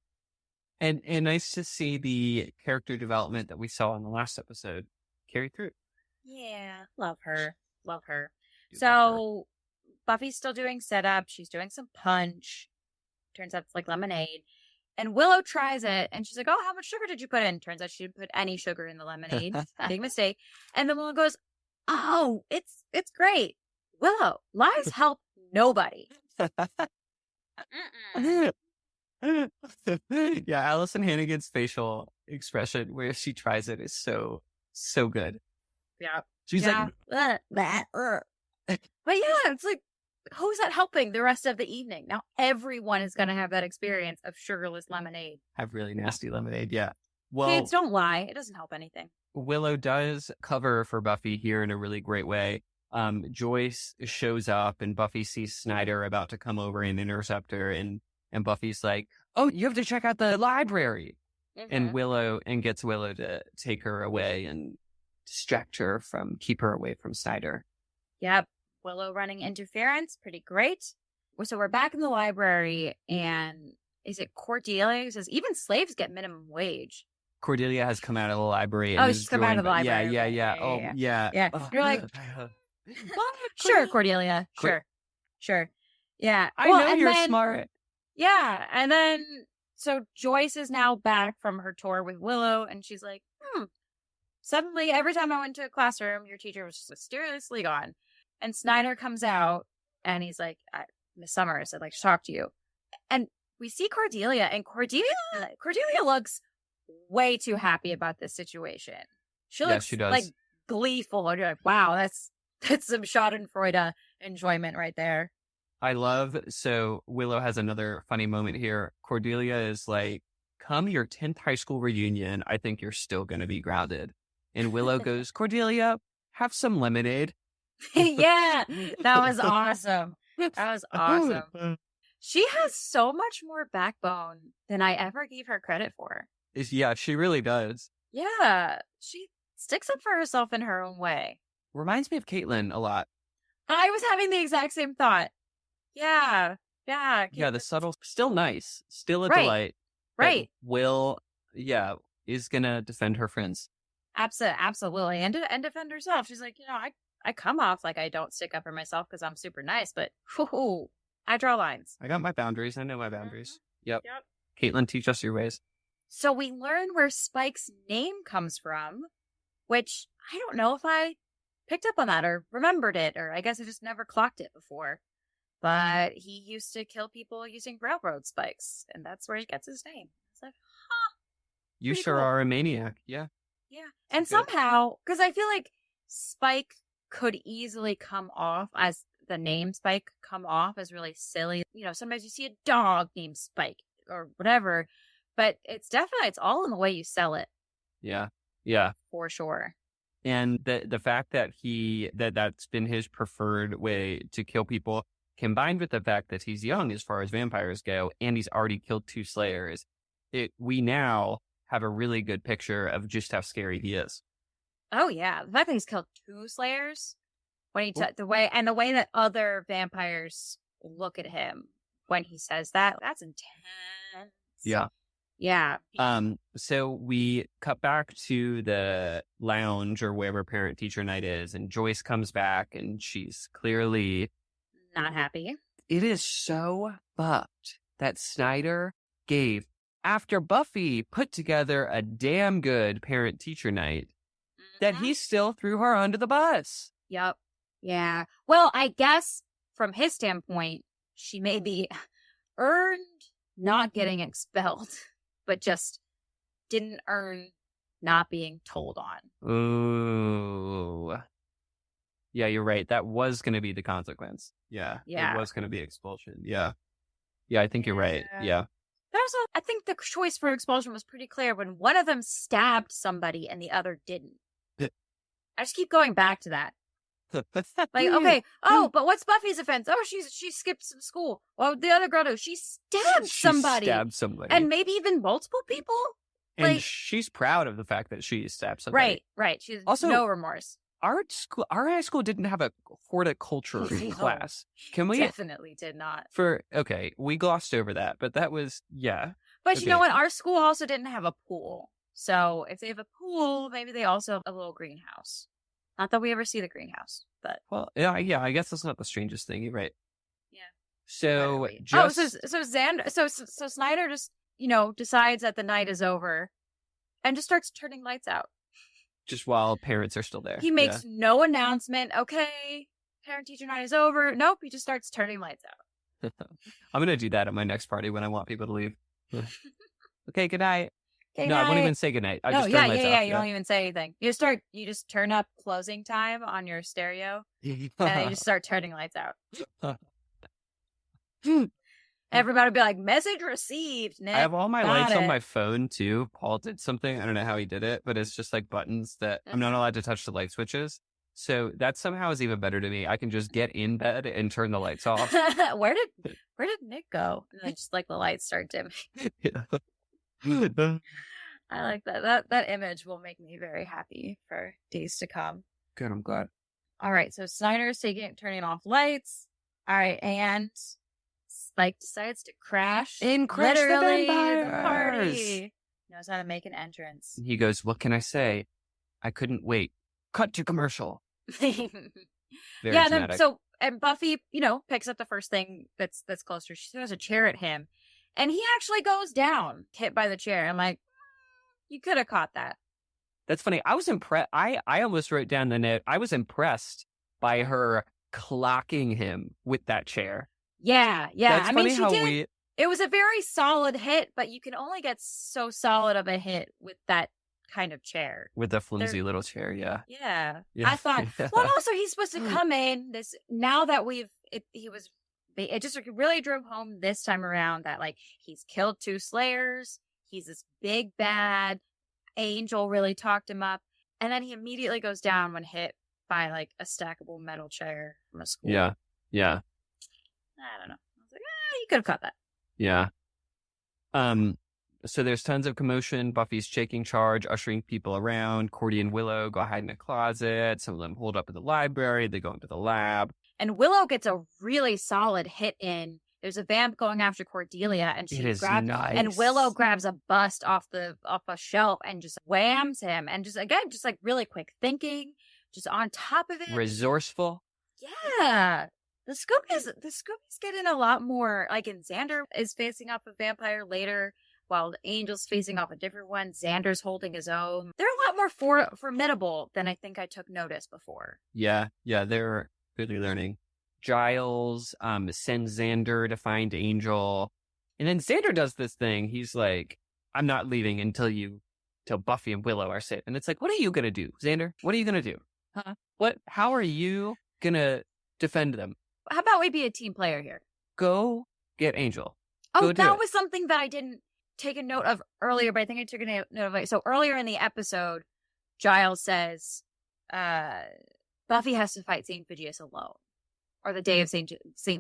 And nice to see the character development that we saw in the last episode carry through. Yeah. Love her. Love her. Do So love her. Buffy's still doing setup. She's doing some punch. Turns out it's like lemonade. And Willow tries it, and she's like, oh, how much sugar did you put in? Turns out she didn't put any sugar in the lemonade. Big mistake. And then Willow goes, oh, it's great. Willow, lies help nobody. Yeah, Allison Hannigan's facial expression where she tries it is so good. Yeah. She's yeah. like, But yeah, it's like, who's that helping the rest of the evening? Now everyone is going to have that experience of sugarless lemonade. have really nasty lemonade. Yeah. Well, Kids, don't lie. It doesn't help anything. Willow does cover for Buffy here in a really great way. Joyce shows up and Buffy sees Snyder about to come over and intercept her, and Buffy's like, oh, you have to check out the library. Mm-hmm. And gets Willow to take her away and keep her away from Snyder. Yep. Willow running interference. Pretty great. So we're back in the library, and is it Cordelia who says even slaves get minimum wage? Cordelia has come out of the library. Oh, And she's come out of the library. Yeah. Yeah. Oh, yeah. You're like, sure, Cordelia. Sure. Yeah. I know you're smart. Yeah. And then, so Joyce is now back from her tour with Willow, and she's like, suddenly, every time I went to a classroom, your teacher was just mysteriously gone. And Snyder comes out, and he's like, Miss Summers, I'd like to talk to you. And we see Cordelia, and Cordelia looks way too happy about this situation. She looks she does. like gleeful. And you're like, wow, that's some schadenfreude enjoyment right there. I love, so Willow has another funny moment here. Cordelia is like, come your 10th high school reunion, I think you're still going to be grounded. And Willow goes, Cordelia, have some lemonade. Yeah, that was awesome. That was awesome. She has so much more backbone than I ever gave her credit for. Yeah, she really does. Yeah, she sticks up for herself in her own way. Reminds me of Caitlin a lot. I was having the exact same thought. Yeah. Yeah, the subtle, still nice, still a Right. delight. Right. Will, is going to defend her friends. Absolutely. And defend herself. She's like, I come off like I don't stick up for myself because I'm super nice, but I draw lines. I got my boundaries. I know my boundaries. Yep. Caitlin, teach us your ways. So we learn where Spike's name comes from, which I don't know if I picked up on that or remembered it, or I guess I just never clocked it before. But he used to kill people using railroad spikes, and that's where he gets his name. It's like, You sure cool. are a maniac. Yeah. Yeah. And somehow, because I feel like Spike could easily come off as the name Spike come off as really silly. Sometimes you see a dog named Spike or whatever, but it's all in the way you sell it. Yeah. Yeah. For sure. And the fact that that's been his preferred way to kill people, combined with the fact that he's young as far as vampires go, and he's already killed 2 slayers, we now have a really good picture of just how scary he is. Oh yeah, the fact that he's killed 2 slayers, when he the way that other vampires look at him when he says that's intense. Yeah. Yeah. So we cut back to the lounge or wherever parent teacher night is, and Joyce comes back, and she's clearly not happy. It is so fucked that Snyder gave, after Buffy put together a damn good parent teacher night, that he still threw her under the bus. Yep. Yeah. Well, I guess from his standpoint, she maybe earned not getting expelled, but just didn't earn not being told on. Ooh. Yeah, you're right. That was going to be the consequence. Yeah. It was going to be expulsion. Yeah. Yeah, I think you're right. Yeah. Also, I think the choice for expulsion was pretty clear when one of them stabbed somebody and the other didn't. I just keep going back to that. Like, okay, but what's Buffy's offense? Oh, she skipped some school. Well, the other girl, she stabbed somebody. And maybe even multiple people. And she's proud of the fact that she stabbed somebody. Right. She's also no remorse. Our high school didn't have a horticulture class. Can we? Definitely did not. We glossed over that, but that was, But you know what? Our school also didn't have a pool. So if they have a pool, maybe they also have a little greenhouse. Not that we ever see the greenhouse, but. Well, yeah, I guess that's not the strangest thing. You're right. Yeah. So so Snyder just, decides that the night is over and just starts turning lights out. Just while parents are still there. He makes no announcement. Okay, parent-teacher night is over. Nope, he just starts turning lights out. I'm going to do that at my next party when I want people to leave. Okay, good night. I won't even say good night. I just turn lights off. You don't even say anything. You just turn up closing time on your stereo, and then you just start turning lights out. Everybody will be like, message received, Nick. I have all my lights on my phone, too. Paul did something. I don't know how he did it, but it's just like buttons that I'm not allowed to touch the light switches. So that somehow is even better to me. I can just get in bed and turn the lights off. Where did Nick go? And then just like the lights start dimming. I like that. That image will make me very happy for days to come. Good, I'm glad. All right, so Snyder's turning off lights. All right, and Spike decides to crash. And crash the literally vampires. the party. Knows how to make an entrance. He goes, what can I say? I couldn't wait. Cut to commercial. Very dramatic. And Buffy, picks up the first thing that's closer. She throws a chair at him, and he actually goes down, hit by the chair. I'm like, you could have caught that. That's funny. I was impressed. I almost wrote down the note. I was impressed by her clocking him with that chair. Yeah. That's I funny mean, she how did. It was a very solid hit, but you can only get so solid of a hit with that kind of chair. With the flimsy little chair, yeah. Yeah. Yeah. I thought, well, also he's supposed to come in now that it just really drove home this time around that, like, he's killed 2 Slayers. He's this big bad. Angel really talked him up. And then he immediately goes down when hit by, like, a stackable metal chair from a school. Yeah. I don't know. I was like, you could have caught that. Yeah. So there's tons of commotion. Buffy's taking charge, ushering people around. Cordy and Willow go hide in a closet. Some of them hold up at the library. They go into the lab. And Willow gets a really solid hit in. There's a vamp going after Cordelia, and nice. And Willow grabs a bust off a shelf and just whams him. And just like really quick thinking, just on top of it. Resourceful. Yeah. The Scoobies get in a lot more. Like, and Xander is facing off a vampire later, while Angel's facing off a different one. Xander's holding his own. They're a lot more formidable than I think I took notice before. Yeah, they're really learning. Giles sends Xander to find Angel. And then Xander does this thing. He's like, I'm not leaving until Buffy and Willow are safe. And it's like, what are you going to do, Xander? What are you going to do? Huh? How are you going to defend them? How about we be a team player here? Go get Angel. Oh, that was something that I didn't take a note of earlier, but I think I took a note of it. So earlier in the episode, Giles says, Buffy has to fight St. Phidias alone. Or the day of St.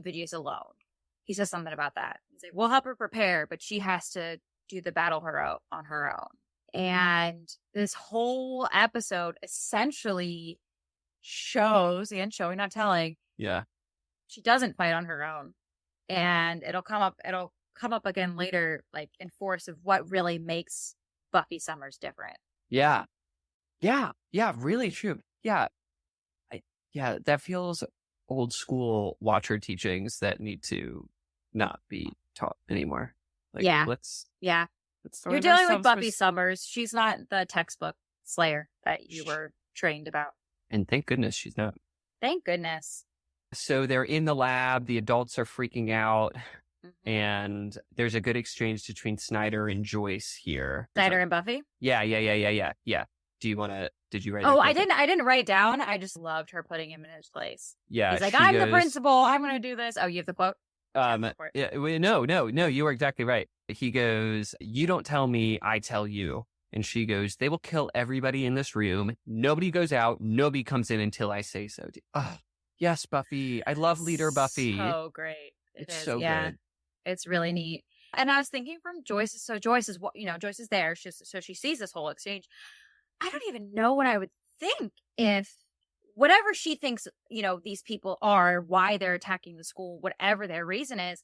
Phidias alone. He says something about that. He's like, we'll help her prepare, but she has to do the battle on her own. And this whole episode essentially shows, and showing, not telling. Yeah. She doesn't fight on her own. And it'll come up again later, like, in force of what really makes Buffy Summers different. Yeah. Really true. Yeah. That feels old school Watcher teachings that need to not be taught anymore. Like, let's You're dealing with Buffy Summers. She's not the textbook Slayer that you were trained about. And thank goodness she's not. Thank goodness. So they're in the lab. The adults are freaking out. Mm-hmm. And there's a good exchange between Snyder and Joyce here. Snyder and Buffy? Yeah. Did you write it? Oh, I didn't write down. I just loved her putting him in his place. Yeah. He's like, I'm the principal. I'm going to do this. Oh, you have the quote? No, you are exactly right. He goes, you don't tell me, I tell you. And she goes, they will kill everybody in this room. Nobody goes out. Nobody comes in until I say so. Oh, yes, Buffy. I love leader Buffy. So great. It's so good. It's really neat. And I was thinking from Joyce. So Joyce is there. So she sees this whole exchange. I don't even know what I would think if whatever she thinks, these people are, why they're attacking the school, whatever their reason is.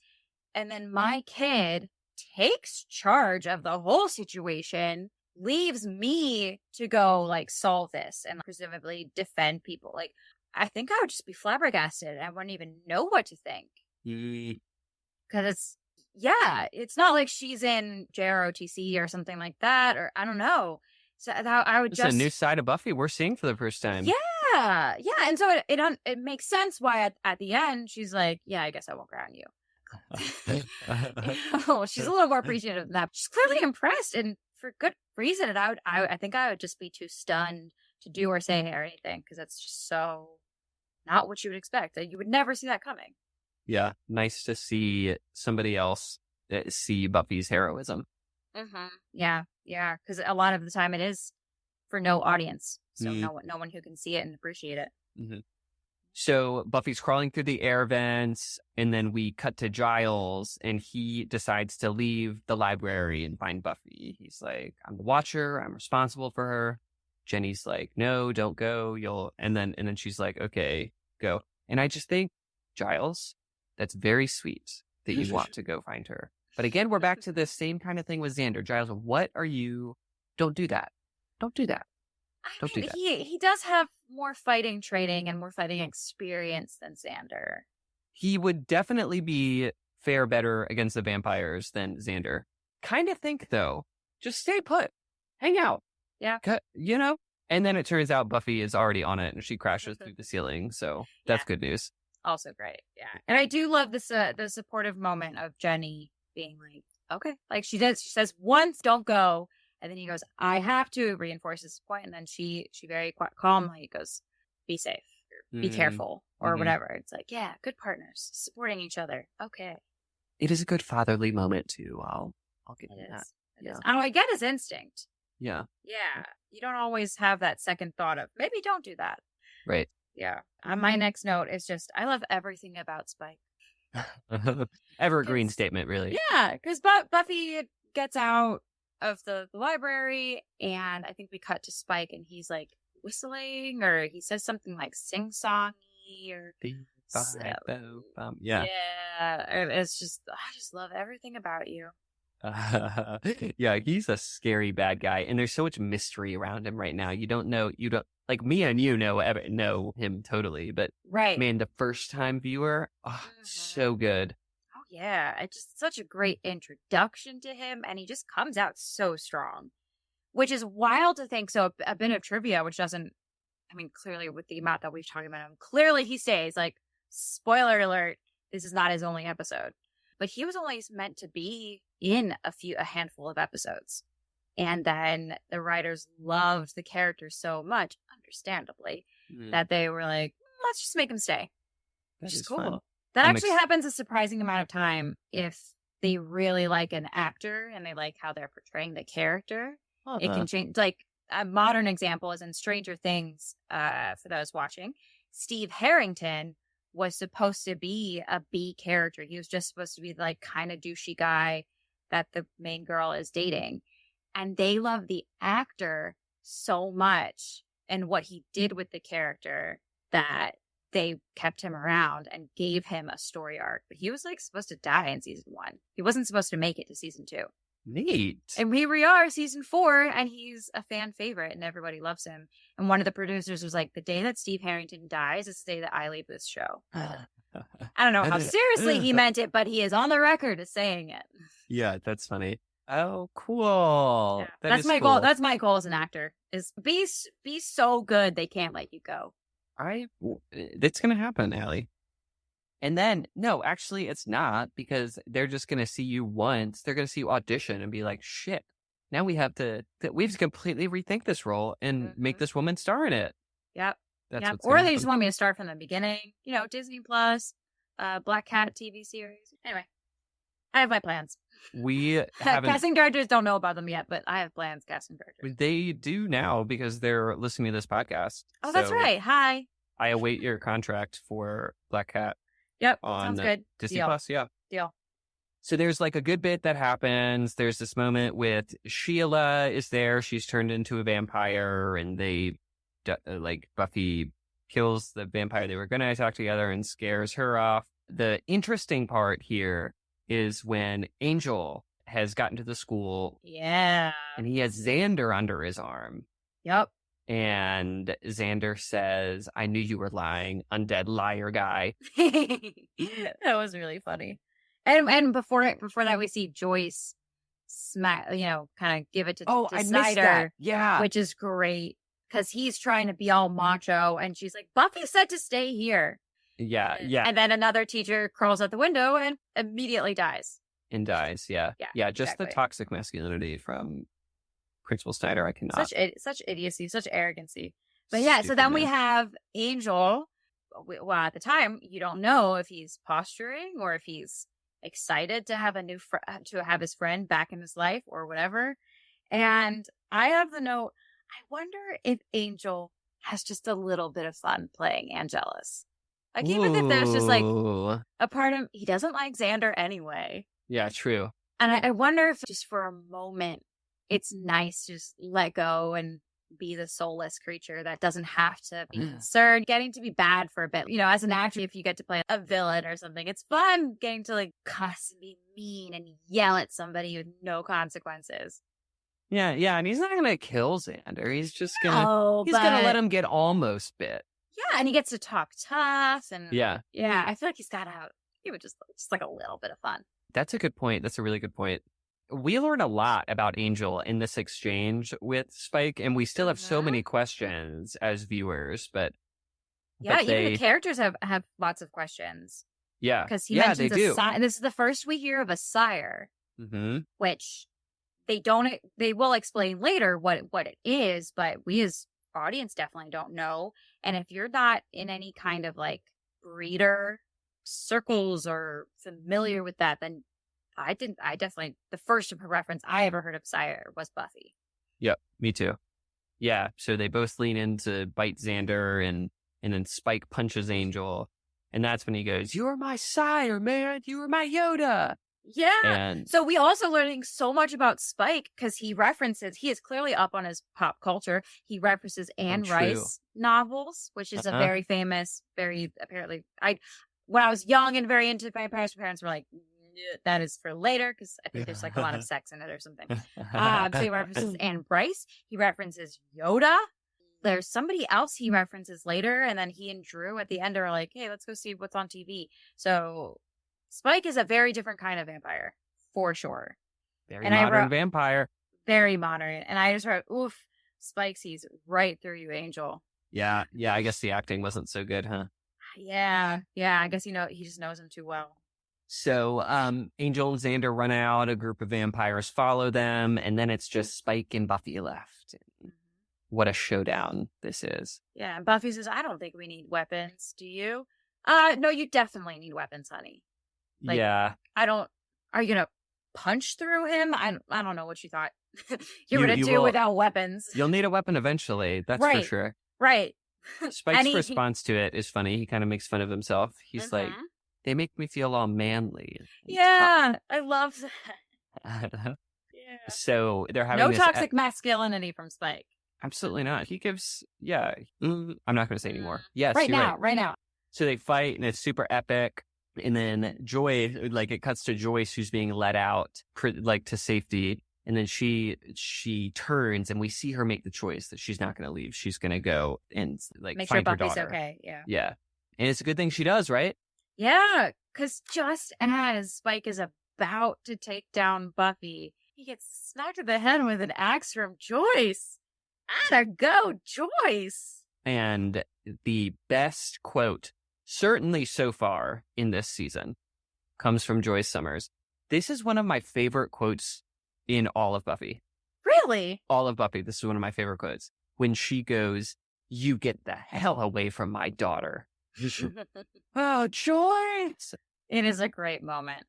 And then my kid takes charge of the whole situation, leaves me to go, like, solve this and presumably defend people. Like, I think I would just be flabbergasted. I wouldn't even know what to think. Because it's not like she's in JROTC or something like that, or I don't know. So I would It's a new side of Buffy we're seeing for the first time. Yeah. And so it makes sense why at the end she's like, yeah, I guess I won't ground you. She's a little more appreciative than that. She's clearly impressed, and for good reason. And I think I would just be too stunned to do or say or anything, because that's just so not what you would expect. You would never see that coming. Yeah, nice to see somebody else see Buffy's heroism. Mm-hmm. Yeah, because a lot of the time it is for no audience, so no one who can see it and appreciate it. Mm-hmm. So Buffy's crawling through the air vents, and then we cut to Giles, and he decides to leave the library and find Buffy. He's like, I'm the Watcher. I'm responsible for her. Jenny's like, no, don't go. And then she's like, okay, go. And I just think, Giles, that's very sweet that you want to go find her. But again, we're back to the same kind of thing with Xander. Giles, don't do that. Don't do that. Don't do that. He does have more fighting training and more fighting experience than Xander. He would definitely fare better against the vampires than Xander. Kind of think, though, just stay put. Hang out. Yeah. You know? And then it turns out Buffy is already on it and she crashes through the ceiling. So that's good news. Also great. Yeah. And I do love this the supportive moment of Jenny being like, okay. Like she says once, don't go. And then he goes, I have to, reinforce his point. And then she very calmly goes, be safe, be careful, or whatever. It's like, yeah, good partners, supporting each other. Okay. It is a good fatherly moment, too. I'll give you that. It is. Oh, I get his instinct. Yeah. Yeah. You don't always have that second thought of, maybe don't do that. Right. Yeah. My next note is just, I love everything about Spike. Evergreen statement, really. Yeah, because Buffy gets out of the library, and I think we cut to Spike, and he's like whistling, or he says something like sing-songy, or yeah. It's just, I just love everything about you. Yeah, he's a scary bad guy, and there's so much mystery around him right now. You don't like me and you know him totally, but right, man, the first time viewer, so good. Oh yeah, it's just such a great introduction to him, and he just comes out so strong, which is wild to think. So a bit of trivia, which doesn't, I mean, clearly with the amount that we've talked about him, clearly he stays. Like, spoiler alert, this is not his only episode, but he was only meant to be in a handful of episodes. And then the writers loved the character so much, understandably, that they were like, let's just make him stay. Which is cool. Fun. That actually happens a surprising amount of time if they really like an actor and they like how they're portraying the character. It can change. Like, a modern example is in Stranger Things, for those watching. Steve Harrington was supposed to be a B character. He was just supposed to be like kind of douchey guy that the main girl is dating. And they love the actor so much and what he did with the character that they kept him around and gave him a story arc. But he was like supposed to die in season 1. He wasn't supposed to make it to season 2. Neat. And here we are, season 4, and he's a fan favorite and everybody loves him. And one of the producers was like, the day that Steve Harrington dies is the day that I leave this show. I don't know how seriously he meant it, but he is on the record as saying it. Yeah, that's funny. Oh, cool. Yeah. That's my goal. That's my goal as an actor, is be so good they can't let you go. It's going to happen, Allie. And then, no, actually it's not, because they're just going to see you once. They're going to see you audition and be like, shit, now we have to completely rethink this role and make this woman star in it. Yep. That's or they just want me to start from the beginning. You know, Disney Plus, Black Cat TV series. Anyway, I have my plans. We haven't... Casting directors don't know about them yet, but I have plans, casting directors. They do now because they're listening to this podcast. Oh, that's right. Hi. I await your contract for Black Cat. Yep, on sounds good. Disney Plus, yeah. Deal. So there's like a good bit that happens. There's this moment with Sheila is there. She's turned into a vampire, and Buffy kills the vampire they were going to attack together and scares her off. The interesting part here is when Angel has gotten to the school. Yeah. And he has Xander under his arm. Yep. And Xander says, I knew you were lying, undead liar guy. That was really funny. And before that, we see Joyce kind of give it to I Snyder. missed that. Yeah. Which is great, because he's trying to be all macho, and she's like, Buffy said to stay here. Yeah, yeah. And then another teacher crawls out the window and immediately dies. Yeah. Yeah, just exactly. The toxic masculinity from Principal Snyder, I cannot. Such idiocy, such arrogancy. But yeah, so then we have Angel. Well, at the time, you don't know if he's posturing or if he's excited to have to have his friend back in his life or whatever. And I have the note, I wonder if Angel has just a little bit of fun playing Angelus. Like, even if there's just like a part of him, he doesn't like Xander anyway. Yeah, true. And I wonder if just for a moment, it's nice to just let go and be the soulless creature that doesn't have to be concerned, getting to be bad for a bit. You know, as an actor, if you get to play a villain or something, it's fun getting to like cuss and be mean and yell at somebody with no consequences. Yeah, and he's not gonna kill Xander. He's just gonna gonna let him get almost bit. Yeah, and he gets to talk tough and Yeah. I feel like he's gotta have just like a little bit of fun. That's a good point. That's a really good point. We learn a lot about Angel in this exchange with Spike, and we still have so many questions as viewers, but even the characters have lots of questions. Yeah. Because he mentions this is the first we hear of a sire, which they will explain later what it is, but we as audience definitely don't know. And if you're not in any kind of like breeder circles or familiar with that, then I definitely, the first reference I ever heard of sire was Buffy. Yep, me too. Yeah, so they both lean in to bite Xander, and then Spike punches Angel, and that's when he goes, "You are my sire, man. You are my Yoda." Yeah. And so we also learning so much about Spike because he is clearly up on his pop culture. He references Anne Rice novels, which is a very famous, very apparently, when I was young and very into vampires, my parents were like, that is for later because I think there's like a lot of sex in it or something. So he references Anne Rice. He references Yoda. There's somebody else he references later, and then he and Drew at the end are like, "Hey, let's go see what's on TV." So Spike is a very different kind of vampire, for sure. Very modern vampire. Very modern. And I just wrote, "Oof, Spike sees right through you, Angel." Yeah. I guess the acting wasn't so good, huh? Yeah. I guess he just knows him too well. So Angel and Xander run out, a group of vampires follow them, and then it's just Spike and Buffy left. What a showdown this is. Yeah, and Buffy says, "I don't think we need weapons. Do you?" No, you definitely need weapons, honey. Like, yeah. Are you gonna punch through him? I don't know what you thought you're gonna do without weapons. You'll need a weapon eventually, that's for sure. Right. Spike's response to it is funny. He kind of makes fun of himself. He's like, "They make me feel all manly." Yeah, I love that. Yeah. So they're having no toxic masculinity from Spike. Absolutely not. He gives, I'm not going to say anymore. Yes, right now. So they fight, and it's super epic. And then Joy, like it cuts to Joyce, who's being let out, like to safety. And then she turns, and we see her make the choice that she's not going to leave. She's going to go and like make find sure her Buffy's daughter. Okay. Yeah. Yeah. And it's a good thing she does, right? Yeah, because just as Spike is about to take down Buffy, he gets smacked in the head with an axe from Joyce. Atta go, Joyce! And the best quote, certainly so far in this season, comes from Joyce Summers. This is one of my favorite quotes in all of Buffy. Really? All of Buffy. This is one of my favorite quotes. When she goes, "You get the hell away from my daughter." Oh, Joyce! It is a great moment.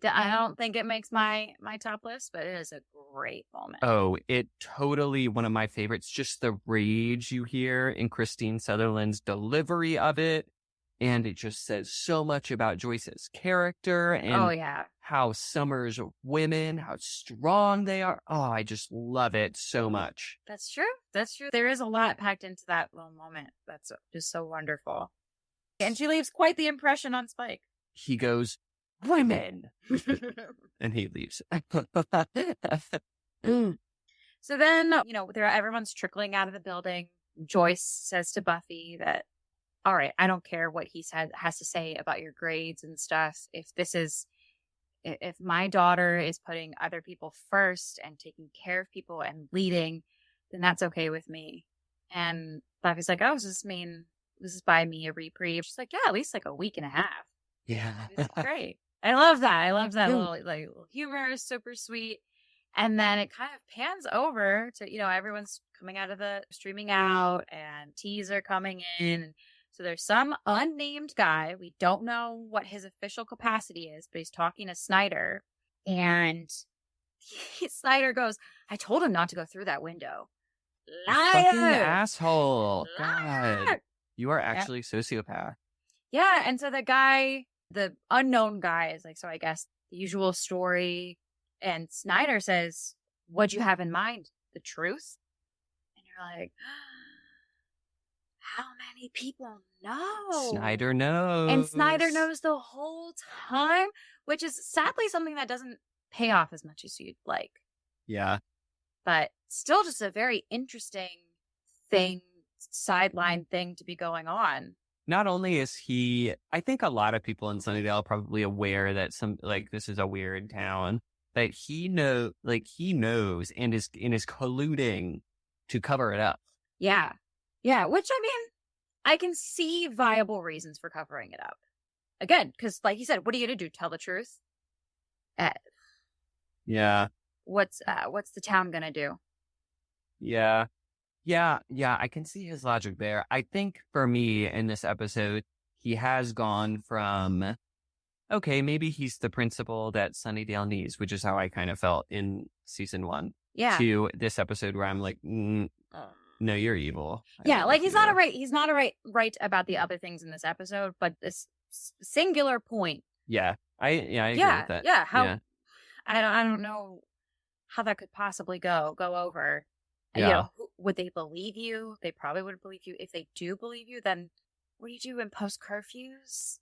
I don't think it makes my top list, but it is a great moment. Oh, it totally one of my favorites. Just the rage you hear in Christine Sutherland's delivery of it. And it just says so much about Joyce's character and how Summers women, how strong they are. Oh, I just love it so much. That's true. There is a lot packed into that little moment. That's just so wonderful. And she leaves quite the impression on Spike. He goes, "Women!" and he leaves. So then, everyone's trickling out of the building. Joyce says to Buffy that, "All right, I don't care what he has to say about your grades and stuff. If my daughter is putting other people first and taking care of people and leading, then that's okay with me." And Buffy's like, "Oh, does this mean this is buy me a reprieve?" She's like, "Yeah, at least like a week and a half." Yeah. It's great. I love that. Little humor is super sweet. And then it kind of pans over to, everyone's coming out of the streaming out and teas are coming in. So there's some unnamed guy. We don't know what his official capacity is, but he's talking to Snyder. And Snyder goes, "I told him not to go through that window." Liar! Fucking asshole. Liar! God. You are actually a sociopath. Yeah, and so the unknown guy is like, so I guess the usual story. And Snyder says, "What'd you have in mind? The truth?" And like, how many people know? Snyder knows. And Snyder knows the whole time, which is sadly something that doesn't pay off as much as you'd like. Yeah. But still just a very interesting thing, sideline thing to be going on. Not only is he, I think a lot of people in Sunnydale are probably aware that this is a weird town, but he knows and is colluding to cover it up. Yeah. Yeah. Which, I mean, I can see viable reasons for covering it up. Again, because like you said, what are you going to do? Tell the truth? Yeah. What's the town going to do? Yeah. Yeah, I can see his logic there. I think for me in this episode, he has gone from, okay, maybe he's the principal that Sunnydale needs, which is how I kind of felt in season 1. Yeah. To this episode where I'm like, no, you're evil. Yeah, like he's not right about the other things in this episode, but this singular point. Yeah, I agree with that. Yeah, I don't know how that could possibly go over. Yeah. You know, would they believe you? They probably wouldn't believe you. If they do believe you, then what do you do in post curfews?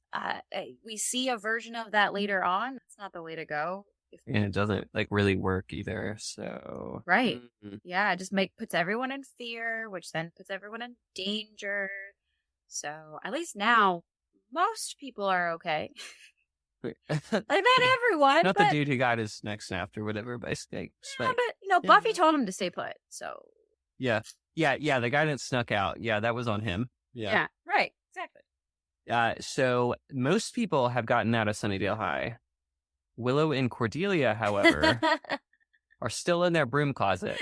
We see a version of that later on. It's not the way to go. And it doesn't really work either. So right, yeah, it just puts everyone in fear, which then puts everyone in danger. So at least now, most people are okay. Like not everyone, not the dude who got his neck snapped or whatever by Spike. Yeah, but Buffy told him to stay put. So yeah, the guy that snuck out. Yeah, that was on him. Yeah, right, exactly. So most people have gotten out of Sunnydale High. Willow and Cordelia, however, are still in their broom closet.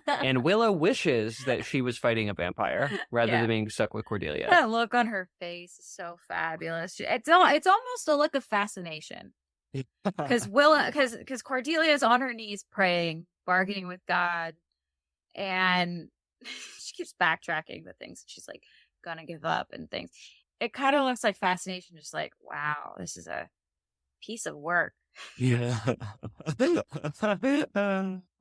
And Willow wishes that she was fighting a vampire rather than being stuck with Cordelia. That look on her face is so fabulous. It's almost a look of fascination. Because Cordelia is on her knees praying, bargaining with God, and she keeps backtracking the things. She's like, gonna give up and things. It kind of looks like fascination, just like, wow, this is a piece of work. Yeah. And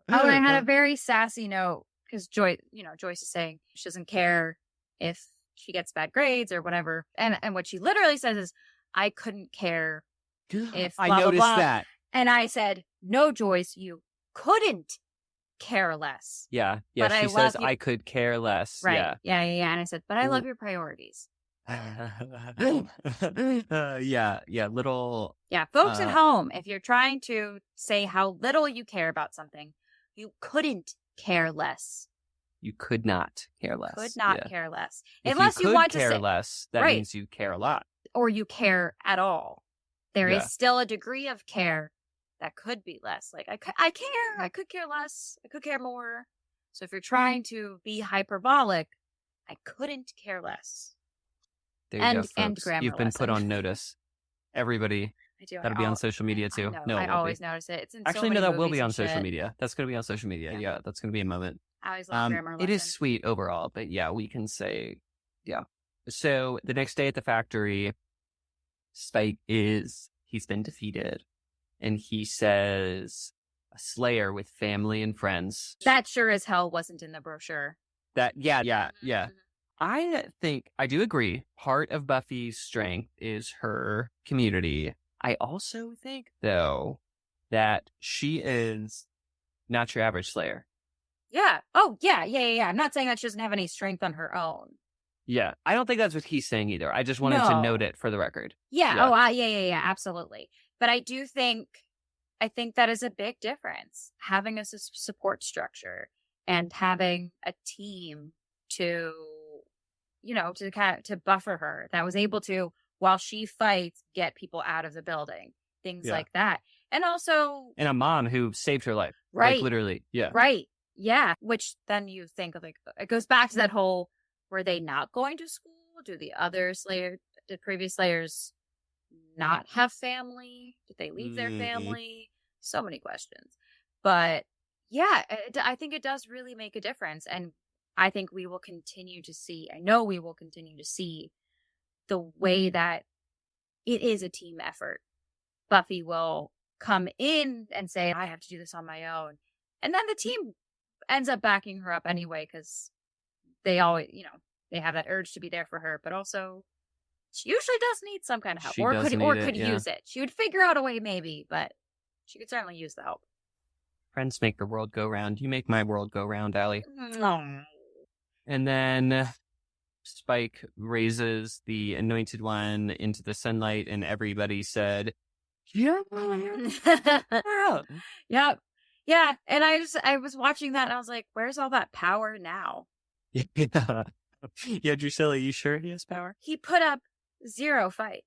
I had a very sassy note because Joyce is saying she doesn't care if she gets bad grades or whatever, and what she literally says is, "I couldn't care if blah, I noticed blah, blah." that, and I said, "No, Joyce, you couldn't care less." Yeah. But she says, "I could care less." Right? Yeah. And I said, "But I love your priorities." Little. Yeah, folks at home, if you're trying to say how little you care about something, you couldn't care less. You could not care less. Could not care less. If Unless you want care to say less, that means you care a lot. Or you care at all. There is still a degree of care that could be less. Like, I care. I could care less. I could care more. So if you're trying to be hyperbolic, I couldn't care less. There you go, folks. And grammar You've been lesson. put on notice. Everybody. I do. That'll be on social media too. No, I always notice it. It's in actually so many no, that will movies be on and social shit. media. That's going to be on social media. Yeah, that's going to be a moment. I always love grammar lesson. It is sweet overall, but yeah, we can say, yeah. So the next day at the factory, Spike he's been defeated, and he says, "A slayer with family and friends." That sure as hell wasn't in the brochure. Yeah. I think, I do agree, part of Buffy's strength is her community. I also think, though, that she is not your average slayer. Yeah. Oh, yeah. I'm not saying that she doesn't have any strength on her own. Yeah. I don't think that's what he's saying either. I just wanted to note it for the record. Yeah. Oh, yeah, absolutely. But I think that is a big difference. Having a support structure and having a team to buffer her that was able to, while she fights, get people out of the building, things like that. And also, and a mom who saved her life. Right. Like, literally. Yeah. Right. Yeah. Which then you think of, like, it goes back to that whole, were they not going to school? Do the previous Slayers not have family? Did they leave their family? So many questions. But yeah, I think it does really make a difference. And I think I know we will continue to see the way that it is a team effort. Buffy will come in and say, I have to do this on my own. And then the team ends up backing her up anyway, because they always, they have that urge to be there for her, but also she usually does need some kind of help, She or does could need it, use it. She would figure out a way, maybe, but she could certainly use the help. Friends make the world go round. You make my world go round, Allie. Mm. And then Spike raises the Anointed One into the sunlight, and everybody said, "Yeah, Yep. Yeah, and I was watching that, and I was like, where's all that power now? yeah, yeah." Drusilla, you sure he has power? He put up 0 fight.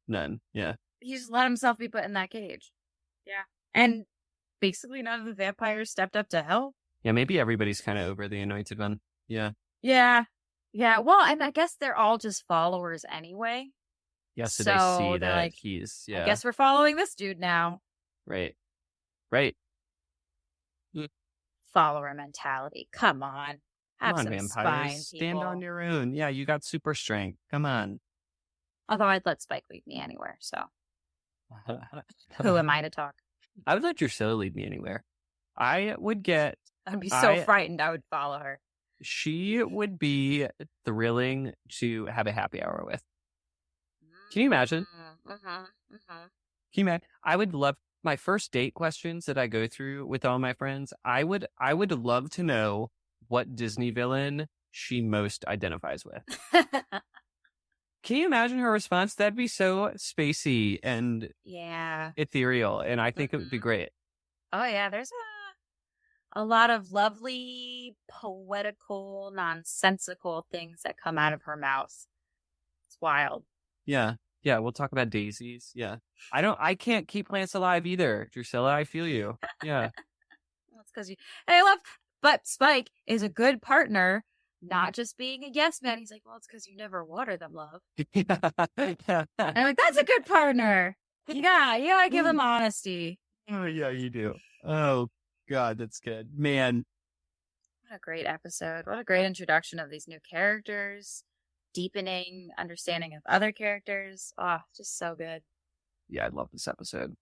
None. Yeah. He just let himself be put in that cage. Yeah. And basically none of the vampires stepped up to help. Yeah, maybe everybody's kind of over the Anointed One. Yeah. Yeah. Yeah. Well, and I guess they're all just followers anyway. Yeah, so So they see they're that like, he's, I guess we're following this dude now. Right. Right. Follower mentality. Come on. Have Come on, some vampires. spine, Stand people. on your own. Yeah, you got super strength. Come on. Although I'd let Spike lead me anywhere, so who am I to talk? I would let Drusilla lead me anywhere. I would get... I'd be so frightened I would follow her. She would be thrilling to have a happy hour with. Can you imagine? Can you imagine? I would love my first date questions that I go through with all my friends. I would love to know what Disney villain she most identifies with. Can you imagine her response? That'd be so spacey and ethereal, and I think it would be great. Oh yeah, there's a lot of lovely, poetical, nonsensical things that come out of her mouth. It's wild. Yeah. Yeah, we'll talk about daisies. Yeah. I can't keep plants alive either, Drusilla. I feel you. Yeah. That's because but Spike is a good partner, not just being a yes man. He's like, well, it's because you never water them, love. Yeah. And I'm like, that's a good partner. Yeah, you gotta give them honesty. Oh, yeah, you do. Oh, God, that's good. Man. What a great episode. What a great introduction of these new characters. Deepening understanding of other characters. Oh, just so good. Yeah, I love this episode.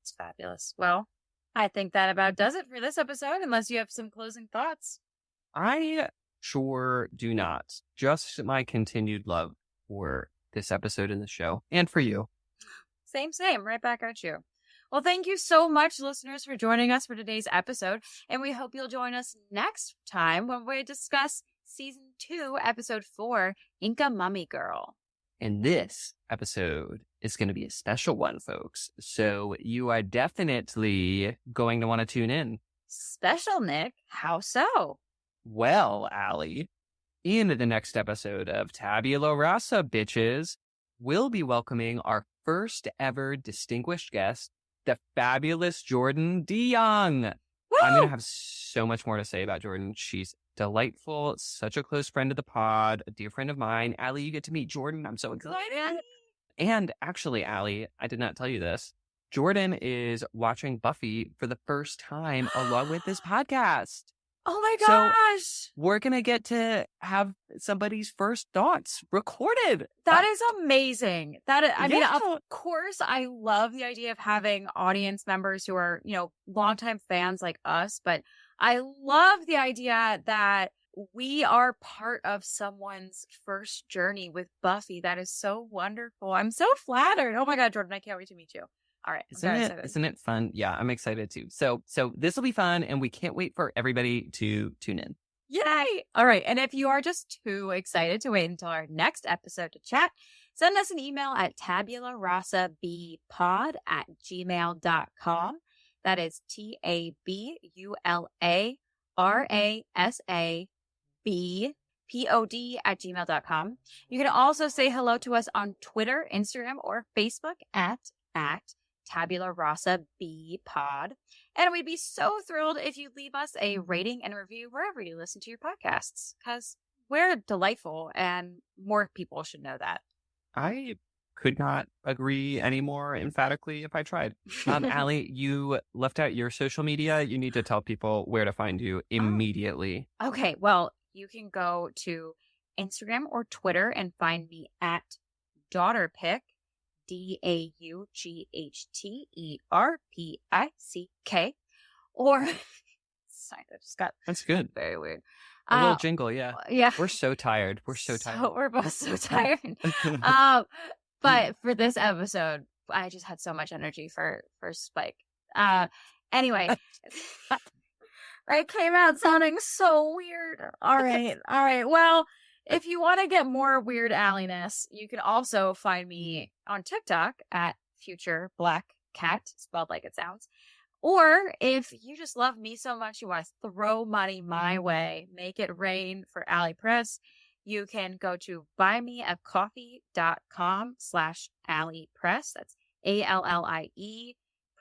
It's fabulous. Well, I think that about does it for this episode, unless you have some closing thoughts. I sure do not. Just my continued love for this episode in the show and for you. Same. Right back at you. Well, thank you so much, listeners, for joining us for today's episode. And we hope you'll join us next time when we discuss Season 2, Episode 4, Inca Mummy Girl. And this episode is going to be a special one, folks. So you are definitely going to want to tune in. Special, Nick? How so? Well, Allie, in the next episode of Tabula Rasa, bitches, we'll be welcoming our first ever distinguished guest, the fabulous Jordan DeYoung. Woo! I'm going to have so much more to say about Jordan. She's delightful, such a close friend of the pod, a dear friend of mine. Allie, you get to meet Jordan. I'm so excited. And actually, Allie, I did not tell you this. Jordan is watching Buffy for the first time along with this podcast. Oh my gosh. So we're going to get to have somebody's first thoughts recorded. That is amazing. I mean, of course, I love the idea of having audience members who are, longtime fans like us, but I love the idea that we are part of someone's first journey with Buffy. That is so wonderful. I'm so flattered. Oh my God, Jordan, I can't wait to meet you. All right. Isn't it fun? Yeah, I'm excited too. So this will be fun, and we can't wait for everybody to tune in. Yay! All right. And if you are just too excited to wait until our next episode to chat, send us an email at tabularasabpod@gmail.com. That is tabularasabpod@gmail.com. You can also say hello to us on Twitter, Instagram, or Facebook at Tabula Rasa B Pod. And we'd be so thrilled if you leave us a rating and review wherever you listen to your podcasts, because we're delightful and more people should know that. I could not agree any more emphatically if I tried. Allie, you left out your social media. You need to tell people where to find you immedially. Okay, well, you can go to Instagram or Twitter and find me at DaughterPick. DAUGHTERPICK, or I just got That's good. very weird. A little jingle, yeah. Yeah. We're so tired. We're so tired. We're both so tired. But for this episode, I just had so much energy for Spike. Anyway, I came out sounding so weird. All right. Well, if you want to get more Weird Alliness, you can also find me on TikTok at Future Black Cat, spelled like it sounds. Or if you just love me so much, you want to throw money my way, make it rain for Allie Press, you can go to buymeacoffee.com/AlliePress. That's ALLIE,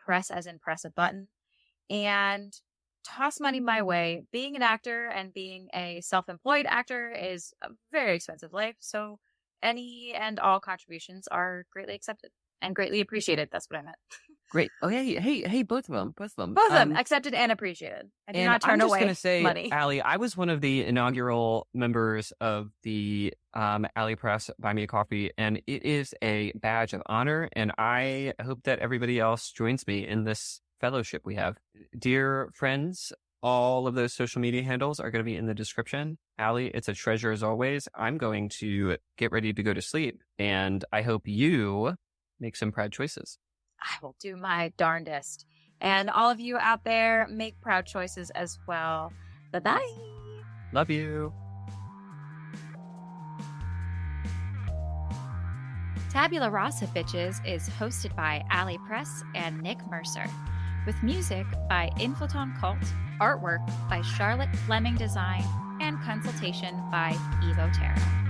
press as in press a button, and toss money my way. Being an actor and being a self-employed actor is a very expensive life, so any and all contributions are greatly accepted and greatly appreciated. That's what I meant. Great. Oh, yeah. Hey, both of them. Both of them accepted and appreciated. I do not turn away I'm just going to say, money. Allie, I was one of the inaugural members of the Allie Press Buy Me a Coffee, and it is a badge of honor, and I hope that everybody else joins me in this fellowship we have. Dear friends, all of those social media handles are going to be in the description. Allie, it's a treasure as always. I'm going to get ready to go to sleep, and I hope you make some proud choices. I will do my darndest. And all of you out there, make proud choices as well. Bye-bye. Love you. Tabula Rasa Bitches is hosted by Allie Press and Nick Mercer, with music by Infoton Cult, artwork by Charlotte Fleming Design, and consultation by Evo Terra.